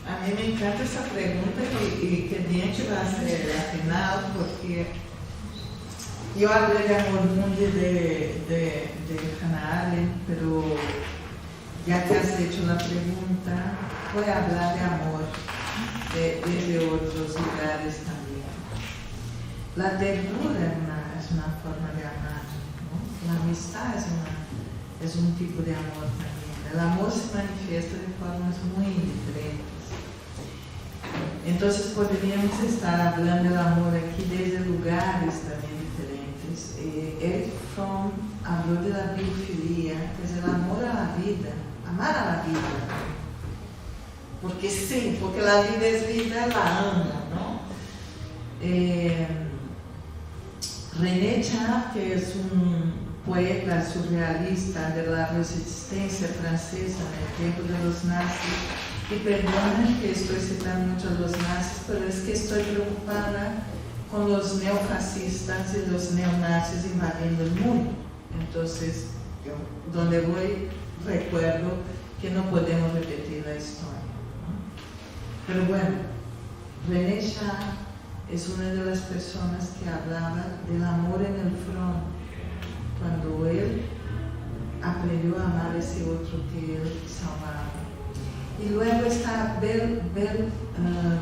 A mí me encanta esa pregunta y que bien que va a ser al final, porque yo hablé de amor mundi de Hannah Arendt, pero ya que has hecho la pregunta, voy a hablar de amor desde otros lugares también. La ternura es una forma de amar, ¿no? La amistad es un tipo de amor también. El amor se manifiesta de formas muy diferentes. Entonces podríamos estar hablando del amor aquí desde lugares también diferentes. Eric Fromm habló de la biofilia, que es el amor a la vida, amar a la vida. Porque sí, porque la vida es vida, la amo, ¿no? René Char, que es un poeta surrealista de la resistencia francesa en el tiempo de los nazis, y perdonen que estoy citando mucho a los nazis, pero es que estoy preocupada con los neofascistas y los neonazis invadiendo el mundo. Entonces, yo, donde voy, recuerdo que no podemos repetir la historia, ¿no? Pero bueno, René Char es una de las personas que hablaba del amor en el front, cuando él aprendió a amar a ese otro que él salvaba. Y luego está Bell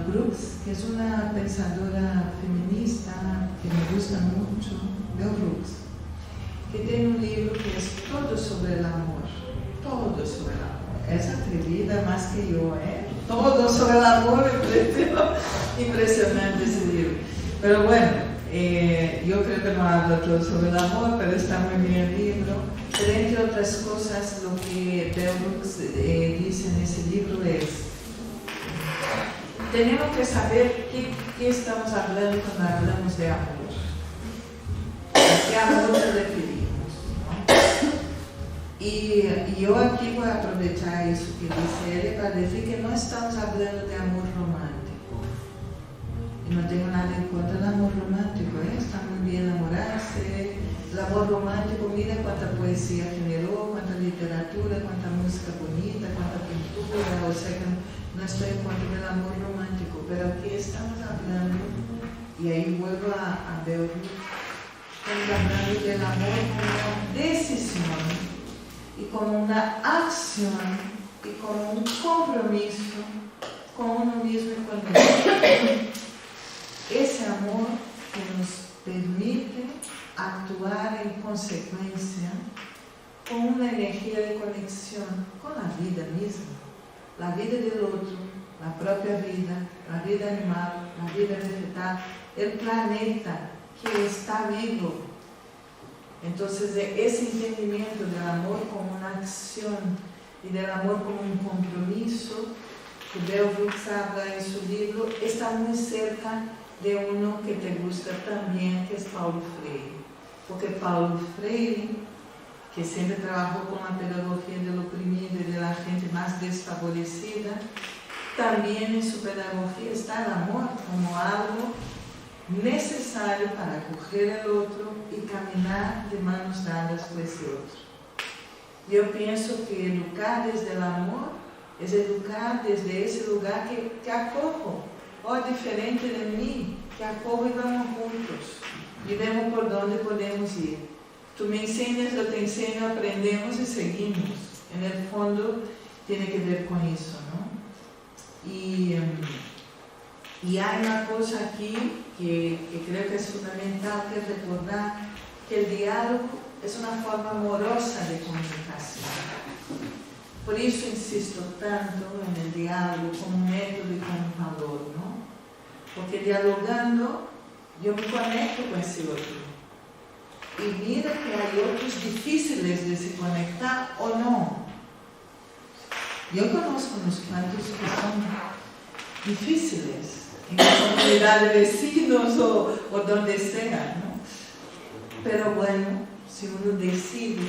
Brooks, que es una pensadora feminista que me gusta mucho, Bell Brooks, que tiene un libro que es todo sobre el amor, todo sobre el amor. Es atrevida más que yo, ¿eh? Todo sobre el amor, impresionante ese libro. Pero bueno, yo creo que no habla todo sobre el amor, pero está muy bien el libro. Pero entre otras cosas, lo que Bell Brooks dice en ese libro es: tenemos que saber qué estamos hablando cuando hablamos de amor. ¿A qué amor nos referimos, ¿no? Y yo aquí voy a aprovechar eso que dice él para decir que no estamos hablando de amor romántico. Y no tengo nada en contra del amor romántico, ¿eh? Está muy bien enamorarse. El amor romántico, mira cuánta poesía generó, cuánta literatura, cuánta música bonita, cuánta pintura. O sea que no estoy en contra del amor romántico, pero aquí estamos hablando, y ahí vuelvo a ver, estamos hablando del amor como una decisión y como una acción y como un compromiso con uno mismo y con el otro. Ese amor que nos permite actuar en consecuencia con una energía de conexión con la vida misma, la vida del otro, la propia vida, la vida animal, la vida vegetal, el planeta que está vivo. Entonces, ese entendimiento del amor como una acción y del amor como un compromiso, que Bell Brooks habla en su libro, está muy cerca de uno que te gusta también, que es Paulo Freire. Porque Paulo Freire, que siempre trabajó con la pedagogía del oprimido y de la gente más desfavorecida, también en su pedagogía está el amor como algo necesario para acoger al otro y caminar de manos dadas con ese otro. Yo pienso que educar desde el amor es educar desde ese lugar que acojo, diferente de mí, que acojo y vamos juntos y vemos por dónde podemos ir. Tú me enseñas, yo te enseño, aprendemos y seguimos. En el fondo tiene que ver con eso, ¿no? Y hay una cosa aquí que creo que es fundamental, que es recordar que el diálogo es una forma amorosa de comunicación. Por eso insisto tanto en el diálogo como un método y como un valor, ¿no? Porque dialogando yo me conecto con ese otro. Y mira que hay otros difíciles de se conectar o no. Yo conozco unos cuantos que son difíciles en la comunidad de vecinos o donde sea, ¿no? Pero bueno, si uno decide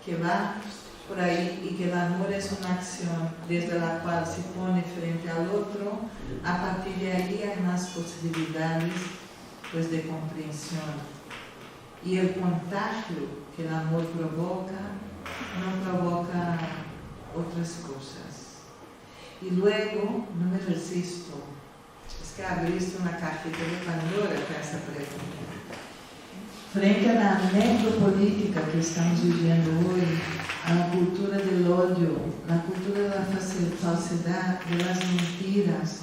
que va por ahí y que el amor es una acción desde la cual se pone frente al otro, a partir de ahí hay más posibilidades pues, de comprensión. Y el contagio que el amor provoca, no provoca otras cosas. Y luego, no me resisto, es que abriste una cajita de Pandora con esa pregunta. Frente a la necropolítica que estamos viviendo hoy, a la cultura del odio, la cultura de la falsedad, de las mentiras,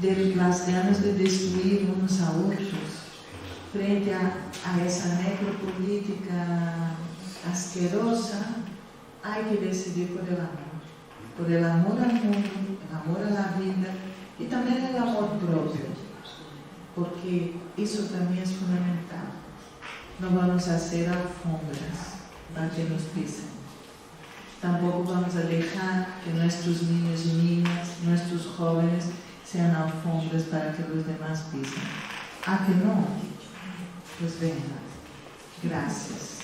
de las ganas de destruir unos a otros, frente a esa necropolítica asquerosa, hay que decidir por el amor al mundo, el amor a la vida y también el amor propio, porque eso también es fundamental. No vamos a hacer alfombras para que nos pisen. Tampoco vamos a dejar que nuestros niños y niñas, nuestros jóvenes, sean alfombras para que los demás pisen. ¿A que no? Pues venga. Gracias.